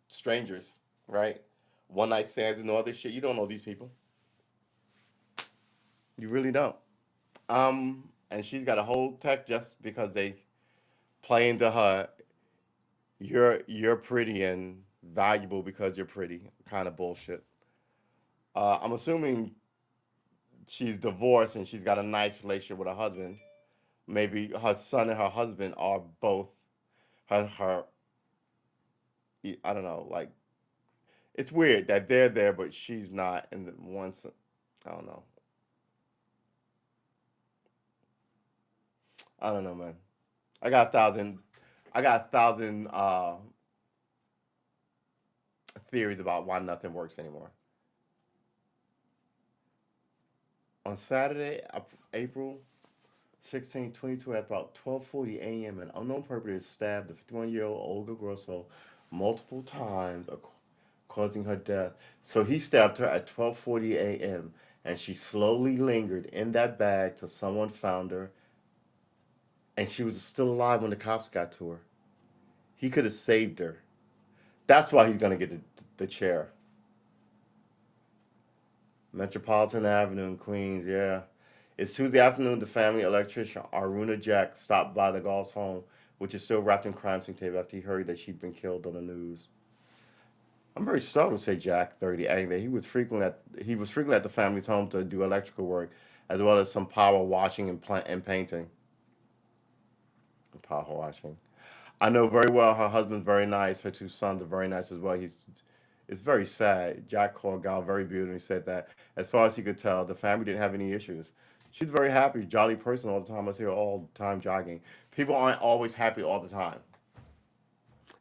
[SPEAKER 1] strangers, right? One night stands and all this shit. You don't know these people. You really don't. And she's got a whole tech just because they play into her. You're pretty and valuable because you're pretty. Kind of bullshit. I'm assuming she's divorced and she's got a nice relationship with her husband. Maybe her son and her husband are both her. I don't know, like it's weird that they're there but she's not. And the once I don't know. I don't know, man. I got a thousand. I got a thousand theories about why nothing works anymore. On Saturday, April 16, 2022, at about 12:40 a.m., an unknown perpetrator stabbed the 51-year-old Olga Grosso multiple times, causing her death. So he stabbed her at 12:40 a.m., and she slowly lingered in that bag till someone found her, and she was still alive when the cops got to her. He could have saved her. That's why he's gonna get the chair. Metropolitan Avenue in Queens, yeah. It's Tuesday afternoon. The family electrician Aruna Jack stopped by the Gauls' home, which is still wrapped in crime scene tape after he heard that she'd been killed on the news. I'm very startled, say Jack, 30, adding that he was frequently at the family's home to do electrical work, as well as some power washing and painting. Power washing. I know very well her husband's very nice. Her two sons are very nice as well. It's very sad. Jack called Gal very beautiful and said that, as far as he could tell, the family didn't have any issues. She's a very happy, jolly person all the time. I see her all the time jogging. People aren't always happy all the time.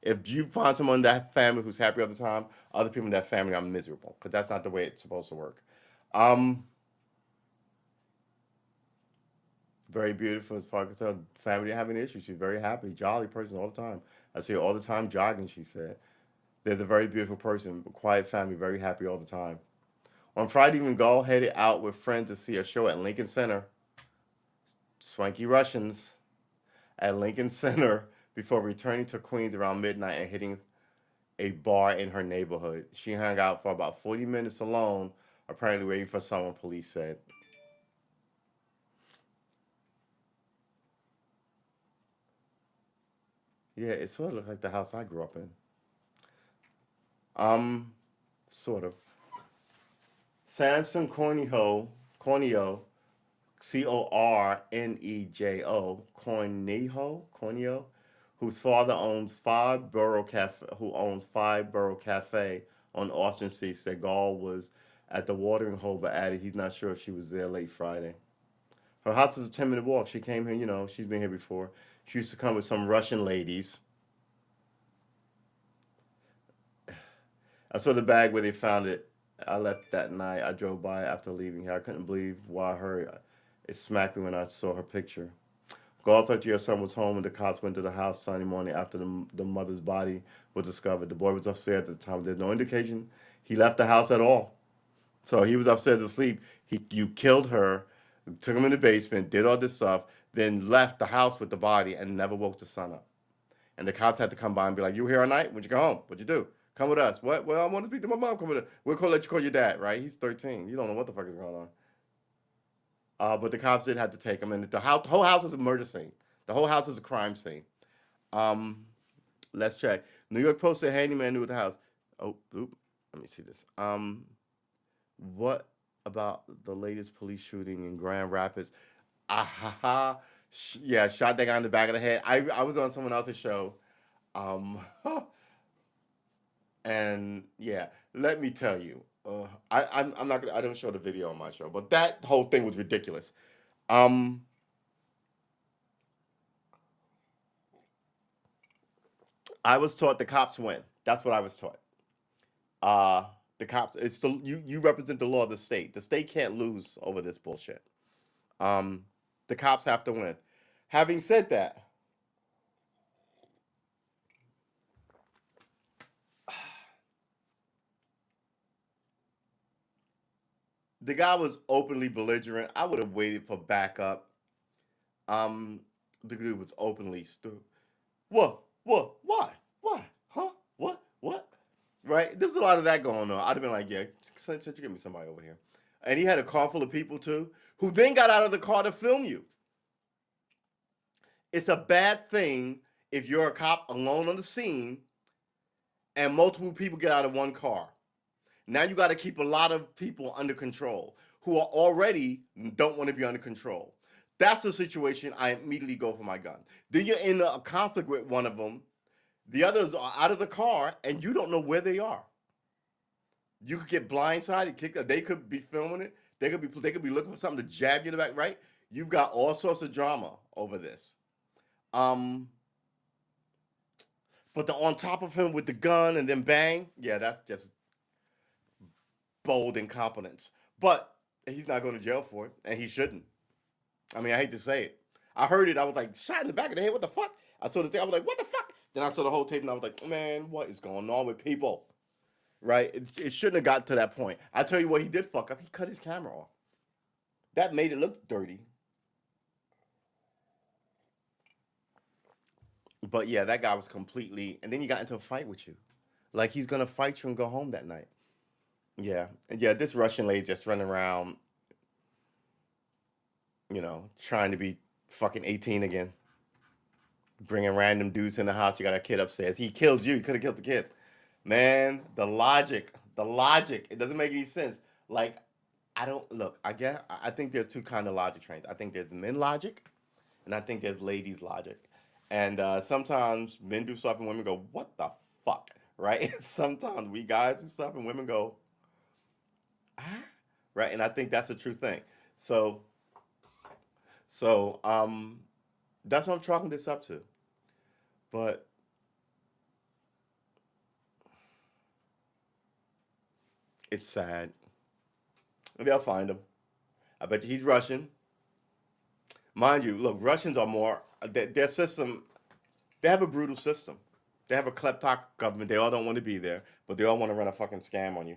[SPEAKER 1] If you find someone in that family who's happy all the time, other people in that family are miserable because that's not the way it's supposed to work. Um, Very beautiful as far as I can tell. Family didn't have any issues. She's very happy, jolly person all the time. I see her all the time jogging. She said, "They're a very beautiful person, a quiet family, very happy all the time." On Friday evening, Gall headed out with friends to see a show at Lincoln Center. Swanky Russians at Lincoln Center before returning to Queens around midnight and hitting a bar in her neighborhood. She hung out for about 40 minutes alone, apparently waiting for someone, police said. Yeah, it sort of looked like the house I grew up in. Um, Sort of. Samson Corneo, Cornejo, whose father owns Five Borough Cafe on Austin Street, said Gall was at the watering hole, but added he's not sure if she was there late Friday. Her house is a 10-minute walk. She came here, she's been here before. She used to come with some Russian ladies. I saw the bag where they found it. I left that night. I drove by after leaving here. I couldn't believe why her. It smacked me when I saw her picture. Gall thought your son was home when the cops went to the house Sunday morning after the mother's body was discovered. The boy was upstairs at the time. There's no indication he left the house at all. So he was upstairs asleep. You killed her, took him in the basement, did all this stuff, then left the house with the body and never woke the son up. And the cops had to come by and be like, "You were here all night? What'd you go home? What'd you do? Come with us." "What? Well, I want to speak to my mom. Come with us. We'll let you call your dad, right? He's 13. You don't know what the fuck is going on." But the cops did have to take him, and the whole house was a murder scene. The whole house was a crime scene. Um, let's check. New York Post said handyman knew the house. Oh, oop. Let me see this. What about the latest police shooting in Grand Rapids? Ah ha ha. Yeah, shot that guy in the back of the head. I was on someone else's show, um, and yeah, let me tell you, I'm not gonna, I don't show the video on my show, but that whole thing was ridiculous. Um, I was taught the cops win. That's what I was taught. Uh, the cops. It's the you represent the law of the state. The state can't lose over this bullshit. Um, the cops have to win. Having said that, the guy was openly belligerent. I would have waited for backup. Um, the dude was openly stupid. What? What? Why? Why? Huh? What? What? Right? There was a lot of that going on. I'd have been like, yeah, since you give me somebody over here. And he had a car full of people too, who then got out of the car to film you. It's a bad thing if you're a cop alone on the scene and multiple people get out of one car. Now you got to keep a lot of people under control who are already don't want to be under control. That's the situation. I immediately go for my gun. Then you're in a conflict with one of them. The others are out of the car, and you don't know where they are. You could get blindsided, kicked. They could be filming it. They could be looking for something to jab you in the back. Right? You've got all sorts of drama over this. Um, but the on top of him with the gun and then bang, yeah, that's just bold incompetence. But he's not going to jail for it, and he shouldn't. I mean, I hate to say it. I heard it. I was like, shot in the back of the head. What the fuck? I saw the thing. I was like, what the fuck? Then I saw the whole tape, and I was like, man, what is going on with people? Right? It shouldn't have got to that point. I tell you what, he did fuck up. He cut his camera off. That made it look dirty. But yeah, that guy was completely. And then he got into a fight with you. Like he's gonna fight you and go home that night. Yeah, and yeah. This Russian lady just running around, trying to be fucking 18 again, bringing random dudes in the house. You got a kid upstairs. He kills you. He could have killed the kid. Man, the logic. It doesn't make any sense. Like, I don't look. I think there's two kind of logic trains. I think there's men logic, and I think there's ladies logic. And sometimes men do stuff and women go, "What the fuck?" Right? Sometimes we guys do stuff and women go, "Ah," right? And I think that's a true thing. So, so that's what I'm chalking this up to. But it's sad. They'll find him. I bet you he's Russian. Mind you, look, Russians are more their system. They have a brutal system. They have a kleptocratic government. They all don't want to be there, but they all want to run a fucking scam on you.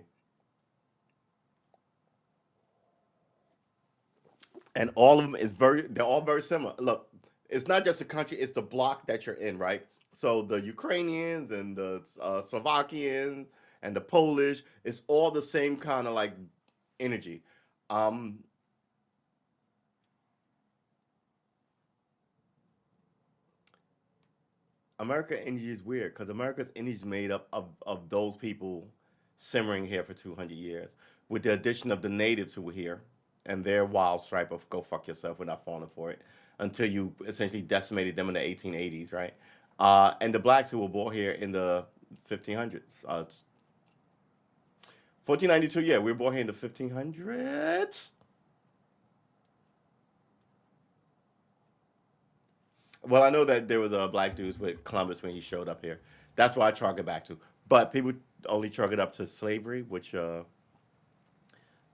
[SPEAKER 1] And all of them is very. They're all very similar. Look, it's not just the country; it's the block that you're in, right? So the Ukrainians and the Slovakians and the Polish, it's all the same kind of like energy. Um, America energy is weird because America's energy is made up of those people simmering here for 200 years, with the addition of the natives who were here and their wild stripe of go fuck yourself, we're not falling for it, until you essentially decimated them in the 1880s, right? And the blacks who were born here in the 1500s. 1492, yeah, we were born here in the 1500s. Well, I know that there was a black dudes with Columbus when he showed up here. That's why I chalk it back to. But people only chalk it up to slavery, which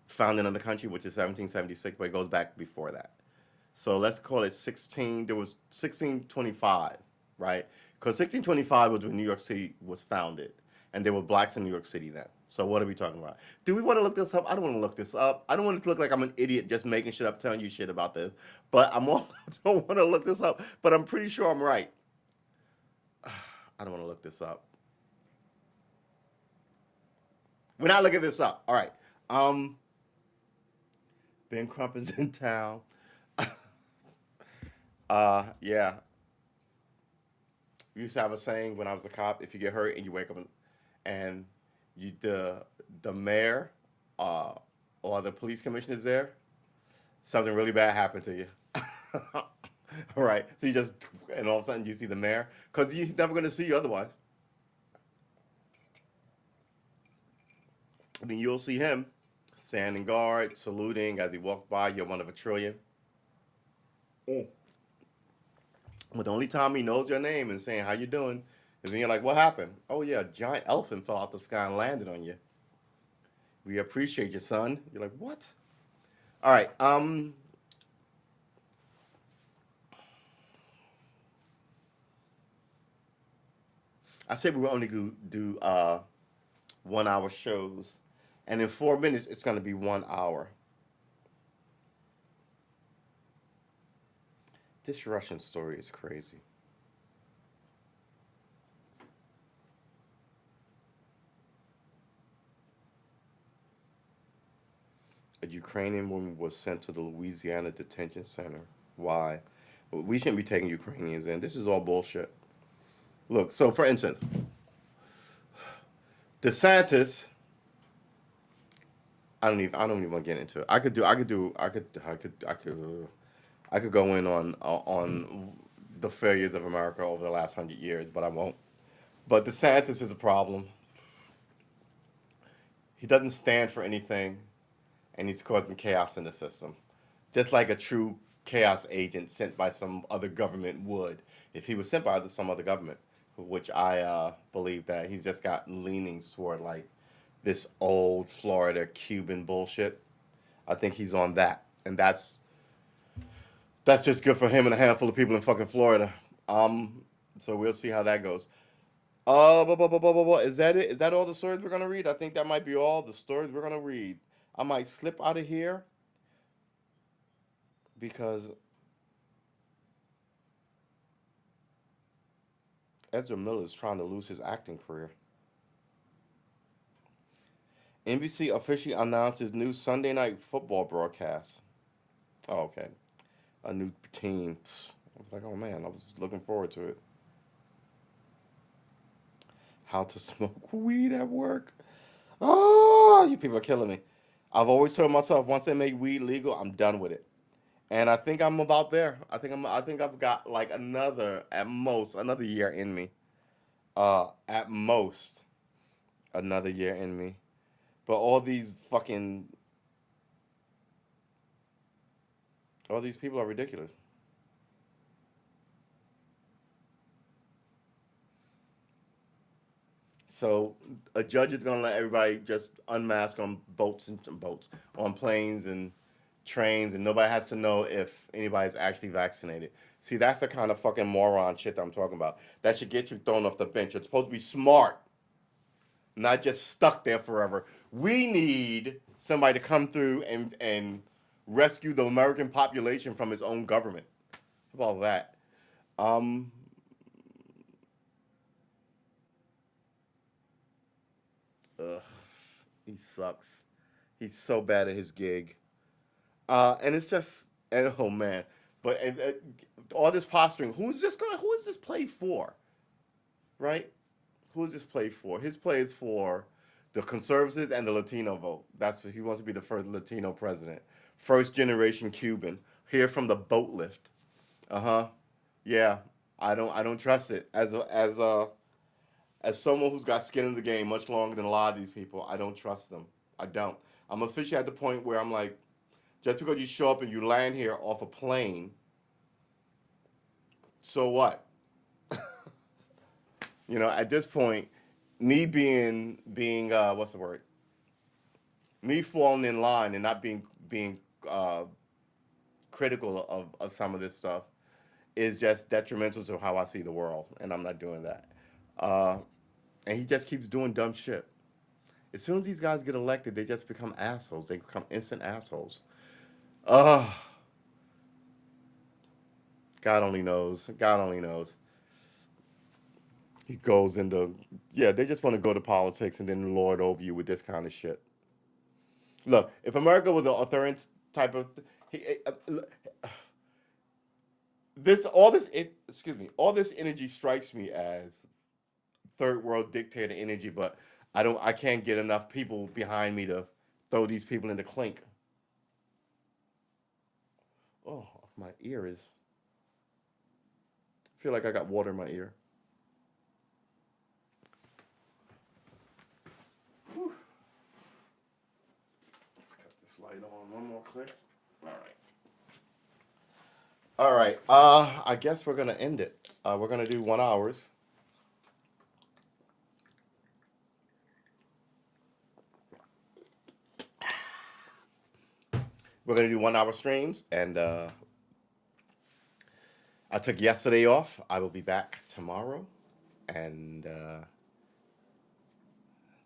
[SPEAKER 1] founding of the country, which is 1776, but it goes back before that. So let's call it 16. There was 1625, right? Because 1625 was when New York City was founded, and there were blacks in New York City then. So what are we talking about? Do we want to look this up? I don't want to look this up. I don't want it to look like I'm an idiot just making shit up, telling you shit about this. But I'm also don't want to look this up. But I'm pretty sure I'm right. I don't want to look this up. We're not looking this up. All right. Um, Ben Crump is in town. Yeah. We used to have a saying when I was a cop: if you get hurt and you wake up and you the mayor uh, or the police commissioner is there, something really bad happened to you. Right? So you just, and all of a sudden you see the mayor, because he's never going to see you otherwise. I mean, you'll see him standing guard, saluting as he walks by. You're one of a trillion. Mm. But the only time he knows your name and saying, "How you doing?" is when you're like, "What happened?" "Oh, yeah, a giant elephant fell out the sky and landed on you. We appreciate you, son." You're like, "What?" All right. I said we were only going to do 1 hour shows, and in 4 minutes it's going to be 1 hour. This Russian story is crazy. A Ukrainian woman was sent to the Louisiana detention center. Why? We shouldn't be taking Ukrainians in. This is all bullshit. Look, so for instance, DeSantis, I don't even want to get into it. I could go in on the failures of America over the last 100 years, but I won't. But DeSantis is a problem. He doesn't stand for anything, and he's causing chaos in the system, just like a true chaos agent sent by some other government would, if he was sent by some other government, which I believe that he's just got leanings toward like this old Florida Cuban bullshit. I think he's on that, and that's just good for him and a handful of people in fucking Florida. Um, so we'll see how that goes. Is that it? Is that all the stories we're gonna read? I think that might be all the stories we're gonna read. I might slip out of here because Ezra Miller is trying to lose his acting career. NBC officially announced his new Sunday night football broadcast. Oh, okay. A new team. I was like, oh man, I was looking forward to it. How to smoke weed at work. Oh, you people are killing me. I've always told myself once they make weed legal, I'm done with it. And I think I'm about there. I think I've got like another at most another year in me. At most another year in me. But all these people are ridiculous. So a judge is gonna let everybody just unmask on boats, on planes and trains, and nobody has to know if anybody's actually vaccinated. See, that's the kind of fucking moron shit that I'm talking about. That should get you thrown off the bench. You're supposed to be smart, not just stuck there forever. We need somebody to come through and rescue the American population from its own government. How about that? Um, ugh, he sucks. He's so bad at his gig. And it's just, and oh man, but all this posturing. Who is this play for? Right? Who is this play for? His play is for the conservatives and the Latino vote. That's what he wants to be, the first Latino president, first generation Cuban, here from the boat lift. Uh huh. Yeah, I don't trust it as someone who's got skin in the game much longer than a lot of these people. I don't trust them. I don't. I'm officially at the point where I'm like, just because you show up and you land here off a plane, so what? At this point, me being what's the word? Me falling in line and not being critical of some of this stuff is just detrimental to how I see the world, and I'm not doing that. Uh, and he just keeps doing dumb shit. As soon as these guys get elected, they just become assholes. They become instant assholes. Uh, God only knows. God only knows. He goes into, yeah, they just want to go to politics and then lord over you with this kind of shit. Look, if America was an authoritarian type of, he, this all this excuse me, all this energy strikes me as third world dictator energy, but I can't get enough people behind me to throw these people in the clink. Oh, my ear is. Feel like I got water in my ear. Whew. Let's cut this light on one more click. All right. All right. I guess we're gonna end it. We're gonna do 1 hours. We're gonna do 1 hour streams, and I took yesterday off. I will be back tomorrow, and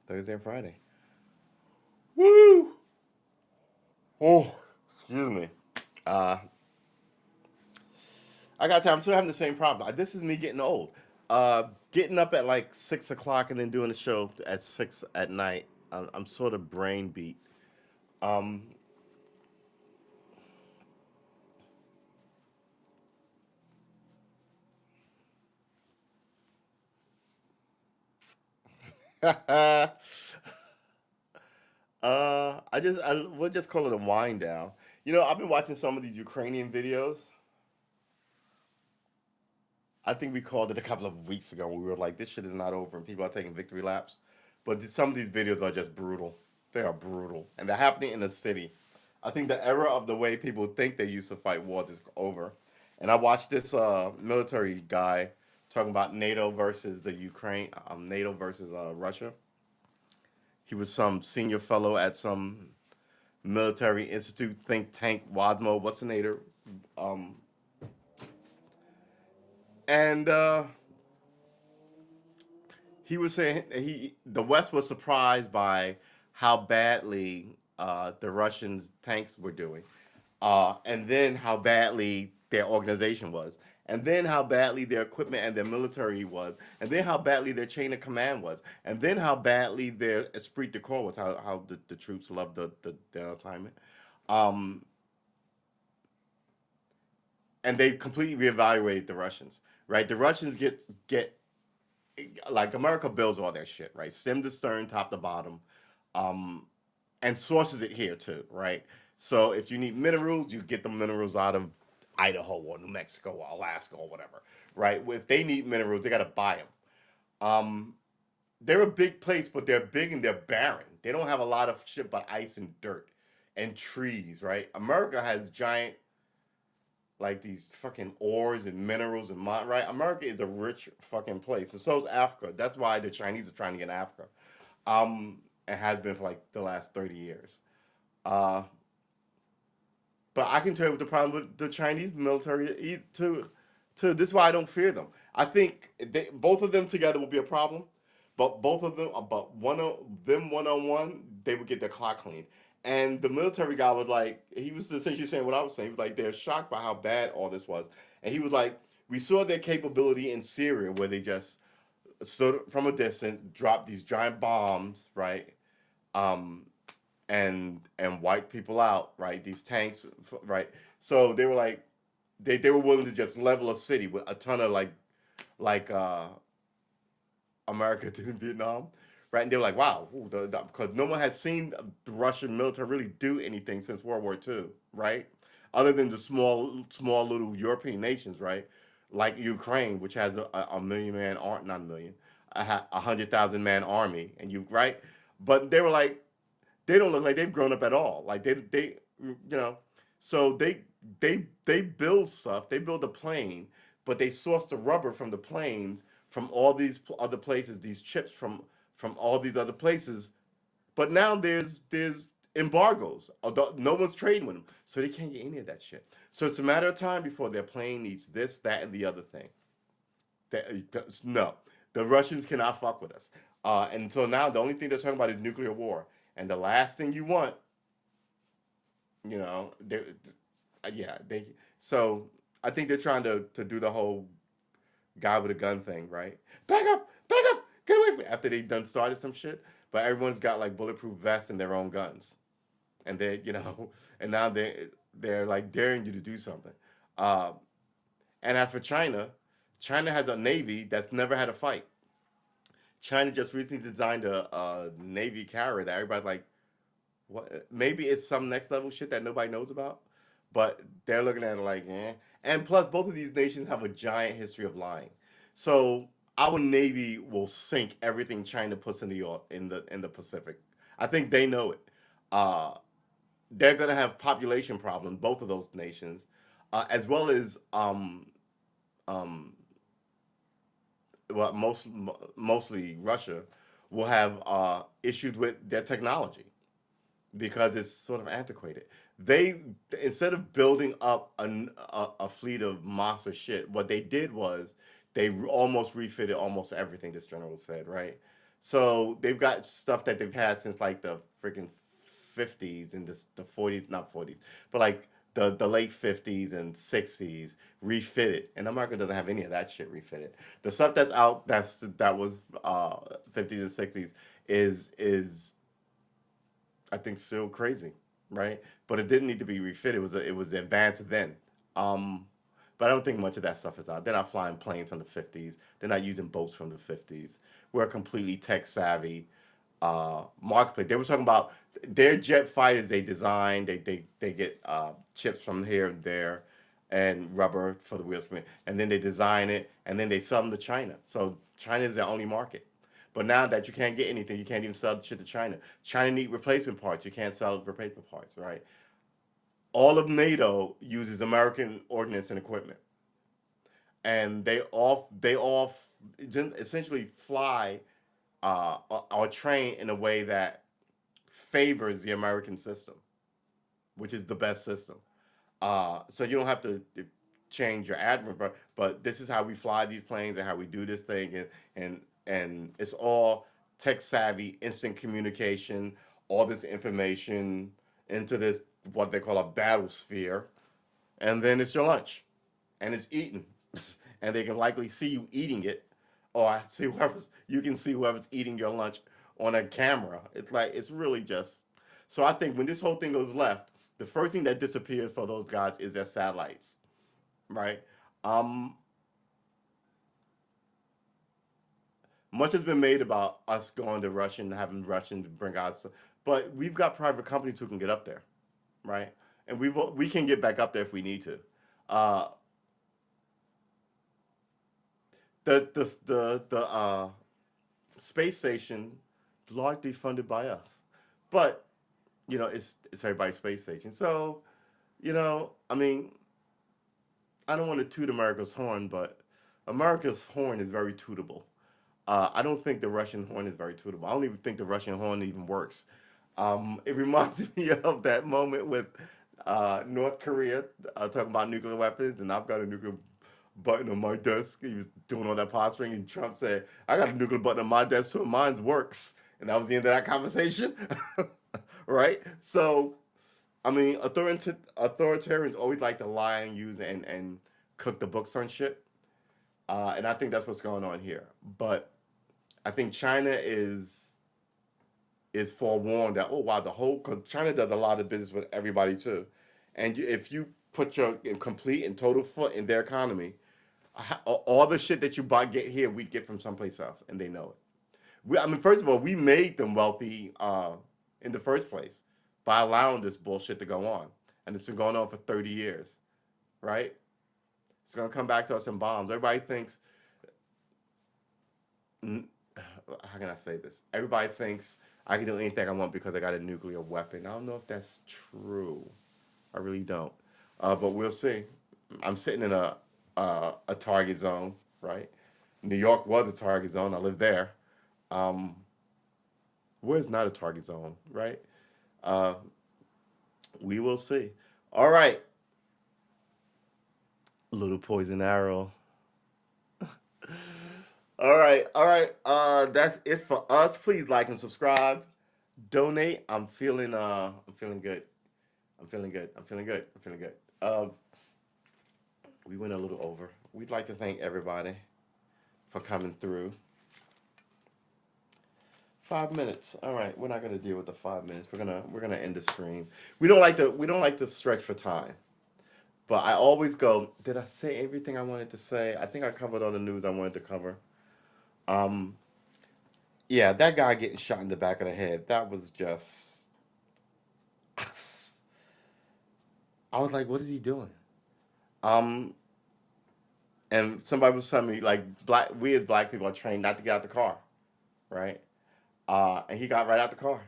[SPEAKER 1] Thursday and Friday. Woo! Oh, excuse me. Uh, I got time. I'm still having the same problem. This is me getting old. Getting up at like 6 o'clock and then doing the show at 6 at night. I'm sort of brain beat. Um, we'll just call it a wind down. I've been watching some of these Ukrainian videos. I think we called it a couple of weeks ago. We were like, this shit is not over, and people are taking victory laps. But some of these videos are just brutal. They are brutal, and they're happening in the city. I think the era of the way people think they used to fight wars is over. And I watched this military guy talking about NATO versus the Ukraine, NATO versus Russia. He was some senior fellow at some military institute think tank, WADMO, what's the NATO? Um, and he was saying the West was surprised by how badly the Russians tanks were doing, and then how badly their organization was, and then how badly their equipment and their military was, and then how badly their chain of command was, and then how badly their esprit de corps was, how the troops loved their assignment. Um, and they completely reevaluated the Russians. Right, the Russians get like America builds all their shit, right? Stem to stern, top to bottom, um, and sources it here too, right? So if you need minerals, you get the minerals out of Idaho or New Mexico or Alaska or whatever, right? If they need minerals, they got to buy them. Um, they're a big place, but they're big and they're barren. They don't have a lot of shit but ice and dirt and trees, right? America has giant like these fucking ores and minerals and right. America is a rich fucking place, and so is Africa. That's why the Chinese are trying to get Africa. And has been for like the last 30 years. Uh, but I can tell you what the problem with the Chinese military too. Too. This is why I don't fear them. I think both of them together will be a problem, but both of them, but one of them one on one, they would get their clock cleaned. And the military guy was like, he was essentially saying what I was saying. He was like, they're shocked by how bad all this was, and he was like, we saw their capability in Syria where they just stood from a distance, dropped these giant bombs, right? Um, and wipe people out, right? These tanks, right? So they were like, they were willing to just level a city with a ton of like America did in Vietnam, right? And they were like, wow, because no one has seen the Russian military really do anything since World War II, right? Other than the small little European nations, right? Like Ukraine, which has a million man, not a million, 100,000 man army, and you right, but they were like, they don't look like they've grown up at all. Like they so they build stuff. They build a plane, but they source the rubber from the planes from all these other places. These chips from all these other places. But now there's embargoes. No one's trading with them, so they can't get any of that shit. So it's a matter of time before their plane needs this, that, and the other thing. No, the Russians cannot fuck with us. And until now, the only thing they're talking about is nuclear war. And the last thing you want, they, yeah, they. So I think they're trying to do the whole guy with a gun thing, right? Back up, get away from me. After they done started some shit, but everyone's got like bulletproof vests and their own guns, and and now they're like daring you to do something. Uh, and as for China, China has a navy that's never had a fight. China just recently designed a navy carrier that everybody's like, what? Maybe it's some next level shit that nobody knows about, but they're looking at it like, eh. And plus, both of these nations have a giant history of lying. So our navy will sink everything China puts in the Pacific. I think they know it. Uh, they're gonna have population problems, both of those nations, as well as um, well, mostly Russia will have issues with their technology because it's sort of antiquated. They instead of building up a fleet of monster shit, what they did was they almost refitted almost everything this general said, right? So they've got stuff that they've had since like the freaking 50s and the 40s, not 40s, but like the late 50s and 60s refitted. And America doesn't have any of that shit refitted. The stuff that's out that was 50s and 60s is I think still crazy, right? But it didn't need to be refitted. It was advanced then. Um, but I don't think much of that stuff is out. They're not flying planes from the 50s. They're not using boats from the 50s. We're completely tech savvy marketplace. They were talking about their jet fighters they design. They get chips from here and there, and rubber for the wheel spin, and then they design it, and then they sell them to China. So China is their only market. But now that you can't get anything, you can't even sell the shit to China. China need replacement parts. You can't sell replacement parts, right? All of NATO uses American ordnance and equipment, and they all essentially fly or train in a way that favors the American system, which is the best system. So you don't have to change your admiral, but this is how we fly these planes and how we do this thing, and it's all tech savvy, instant communication, all this information into this what they call a battle sphere, and then it's your lunch, and it's eaten, and they can likely see you eating it, or see whoever's you can see whoever's eating your lunch on a camera. It's like it's really just. So I think when this whole thing goes left, the first thing that disappears for those guys is their satellites, right? Um, Much has been made about us going to Russia and having Russians bring us, but we've got private companies who can get up there, right? And we can get back up there if we need to. Uh, the space station largely funded by us, but it's everybody's space station. So I mean, I don't want to toot America's horn, but America's horn is very tootable. I don't think the Russian horn is very tootable. I don't even think the Russian horn even works. It reminds me of that moment with North Korea talking about nuclear weapons, and I've got a nuclear button on my desk. He was doing all that posturing, and Trump said, "I got a nuclear button on my desk, so mine works." And that was the end of that conversation, right? So, I mean, authoritarians always like to lie and use and cook the books on shit, and I think that's what's going on here. But I think China is forewarned that, oh wow, the whole, because China does a lot of business with everybody too, and if you put your complete and total foot in their economy, all the shit that you buy get here we get from someplace else, and they know it. I mean, first of all, we made them wealthy in the first place by allowing this bullshit to go on, and it's been going on for 30 years, right? It's gonna come back to us in bombs. Everybody thinks, how can I say this? Everybody thinks I can do anything I want because I got a nuclear weapon. I don't know if that's true. I really don't. But we'll see. I'm sitting in a target zone, right? New York was a target zone. I live there. Um, where's not a target zone, right? Uh, we will see. All right, little poison arrow. All right, all right. That's it for us. Please like and subscribe. Donate. I'm feeling good. I'm feeling good. I'm feeling good. I'm feeling good. We went a little over. We'd like to thank everybody for coming through. 5 minutes. All right, we're not gonna deal with the 5 minutes. We're gonna end the stream. We don't like to stretch for time. But I always go. Did I say everything I wanted to say? I think I covered all the news I wanted to cover. Um, yeah, that guy getting shot in the back of the head. That was just. I was like, what is he doing? Um, and somebody was telling me like we as black people are trained not to get out the car, right? And he got right out the car,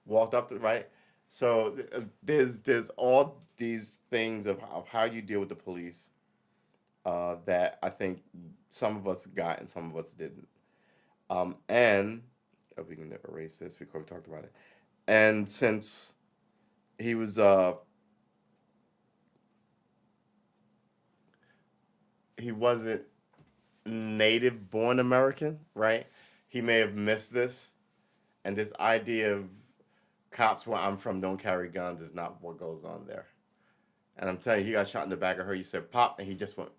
[SPEAKER 1] walked up to right. So there's all these things of how you deal with the police that I think some of us got and some of us didn't. And we can erase this before we talked about it. And since he was he wasn't native born American, right? He may have missed this, and this idea of cops where I'm from don't carry guns is not what goes on there. And I'm telling you, he got shot in the back of her. You said pop, and he just went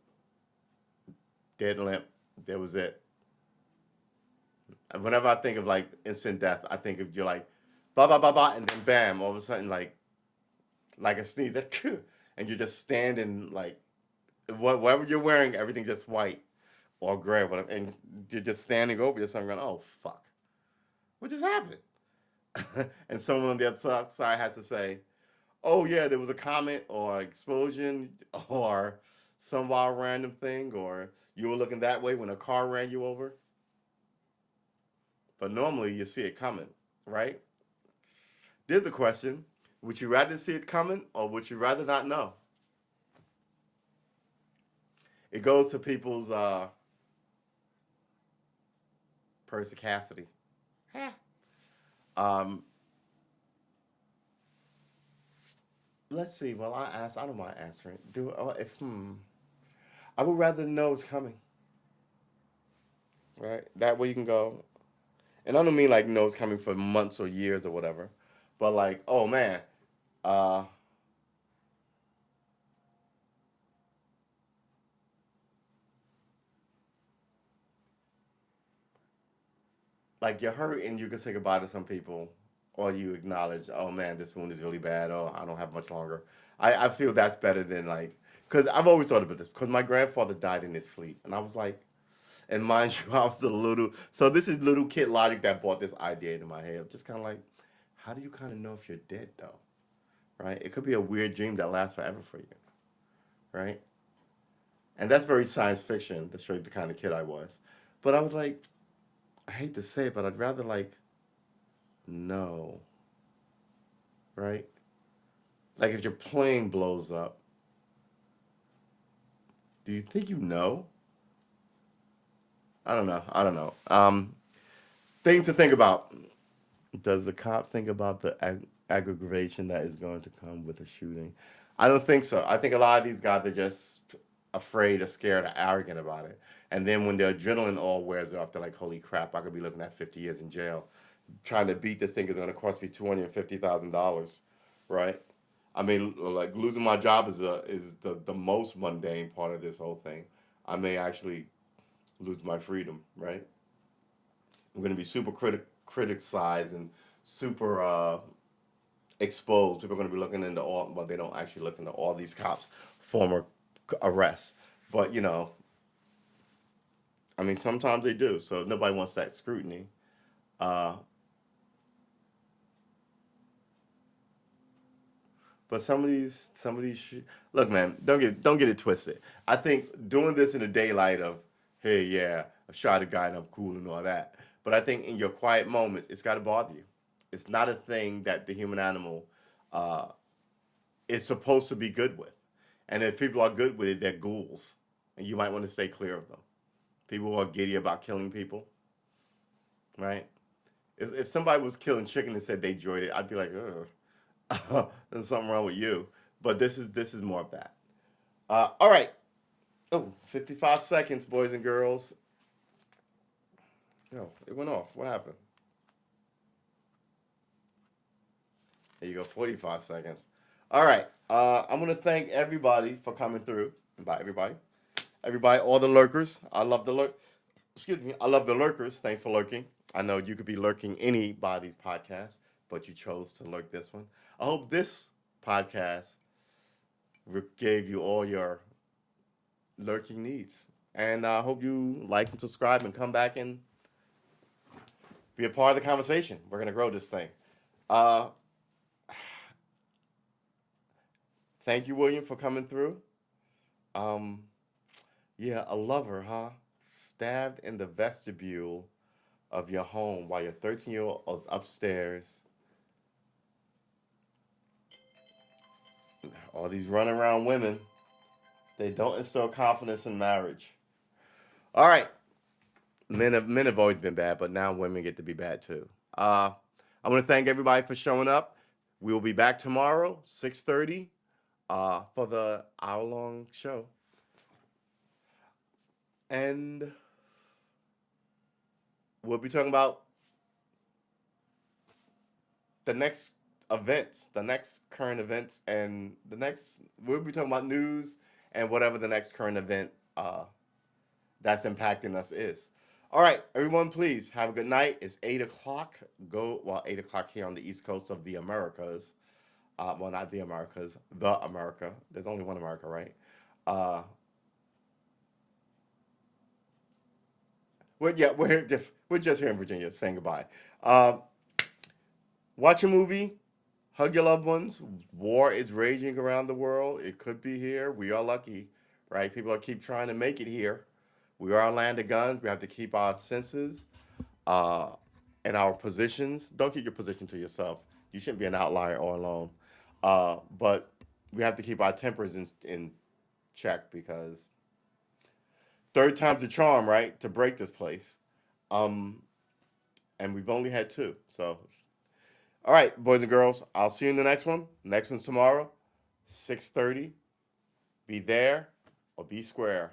[SPEAKER 1] dead limp. That was it. And whenever I think of like instant death, I think of you're like, blah blah blah blah, and then bam, all of a sudden like a sneeze, and you're just standing like whatever you're wearing, everything just white or gray, whatever, and you're just standing over yourself, going, oh fuck, what just happened? And someone on the other side has to say, oh yeah, there was a comet or explosion or some wild random thing, or you were looking that way when a car ran you over. But normally you see it coming, right? There's a question: would you rather see it coming, or would you rather not know? It goes to people's perspicacity. Um, let's see. Well, I asked. I don't mind answering. Do if I would rather know it's coming. Right. That way you can go. And I don't mean like know it's coming for months or years or whatever, but like, oh man, uh, like you're hurt and you can say goodbye to some people, or you acknowledge, oh man, this wound is really bad. Oh, I don't have much longer. I feel that's better than like, because I've always thought about this. Because my grandfather died in his sleep, and I was like, and mind you, I was a little. So this is little kid logic that brought this idea into my head. Just kind of like, how do you kind of know if you're dead though? Right? It could be a weird dream that lasts forever for you, right? And that's very science fiction to show you the kind of kid I was. But I was like, I hate to say it, but I'd rather like know, right? Like if your plane blows up, do you think you know? I don't know. I don't know. Things to think about. Does the cop think about the aggravation that is going to come with a shooting? I don't think so. I think a lot of these guys are just afraid or scared or arrogant about it. And then when the adrenaline all wears off, they're like, holy crap, I could be looking at 50 years in jail. Trying to beat this thing is going to cost me $250,000, right? I mean, like losing my job is the most mundane part of this whole thing. I may actually lose my freedom, right? I'm going to be super criticized and super exposed. People are going to be looking into all, but they don't actually look into all these cops' former arrests. But I mean, sometimes they do. So nobody wants that scrutiny. Uh, but look, man, don't get it twisted. I think doing this in the daylight of, hey, yeah, I shot a guy and I'm cool and all that. But I think in your quiet moments, it's got to bother you. It's not a thing that the human animal uh, is supposed to be good with. And if people are good with it, they're ghouls, and you might want to stay clear of them. People who are giddy about killing people, right? If somebody was killing chicken and said they enjoyed it, I'd be like, ugh, there's something wrong with you. But this is more of that. All right. Oh, 55 seconds, boys and girls. No, it went off. What happened? There you go, 45 seconds. All right. I'm going to thank everybody for coming through. And by everybody, all the lurkers. I love the lurk. Excuse me. I love the lurkers. Thanks for lurking. I know you could be lurking anybody's podcast, but you chose to lurk this one. I hope this podcast gave you all your lurking needs. And I hope you like and subscribe and come back and be a part of the conversation. We're going to grow this thing. Uh, Thank you, William, for coming through. Um, yeah, a lover, huh? Stabbed in the vestibule of your home while your 13-year-old is upstairs. All these running around women, they don't instill confidence in marriage. All right, men have always been bad, but now women get to be bad too. I want to thank everybody for showing up. We will be back tomorrow, 6:30, for the hour-long show, and we'll be talking about the next events, the next current events, and the next we'll be talking about news and whatever the next current event that's impacting us is. All right, everyone, please have a good night. It's 8 o'clock. Go well, 8 o'clock here on the East Coast of the Americas. Well, not the Americas, the America. There's only one America, right? Uh, yeah, we're just here in Virginia saying goodbye. Uh, watch a movie, hug your loved ones. War is raging around the world. It could be here. We are lucky, right? People are keep trying to make it here. We are a land of guns. We have to keep our senses uh, and our positions. Don't keep your position to yourself. You shouldn't be an outlier or alone. But we have to keep our tempers in check because third time's a charm, right? To break this place. Um, and we've only had two. So, all right, boys and girls, I'll see you in the next one. Next one's tomorrow, 6:30. Be there or be square.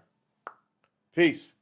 [SPEAKER 1] Peace.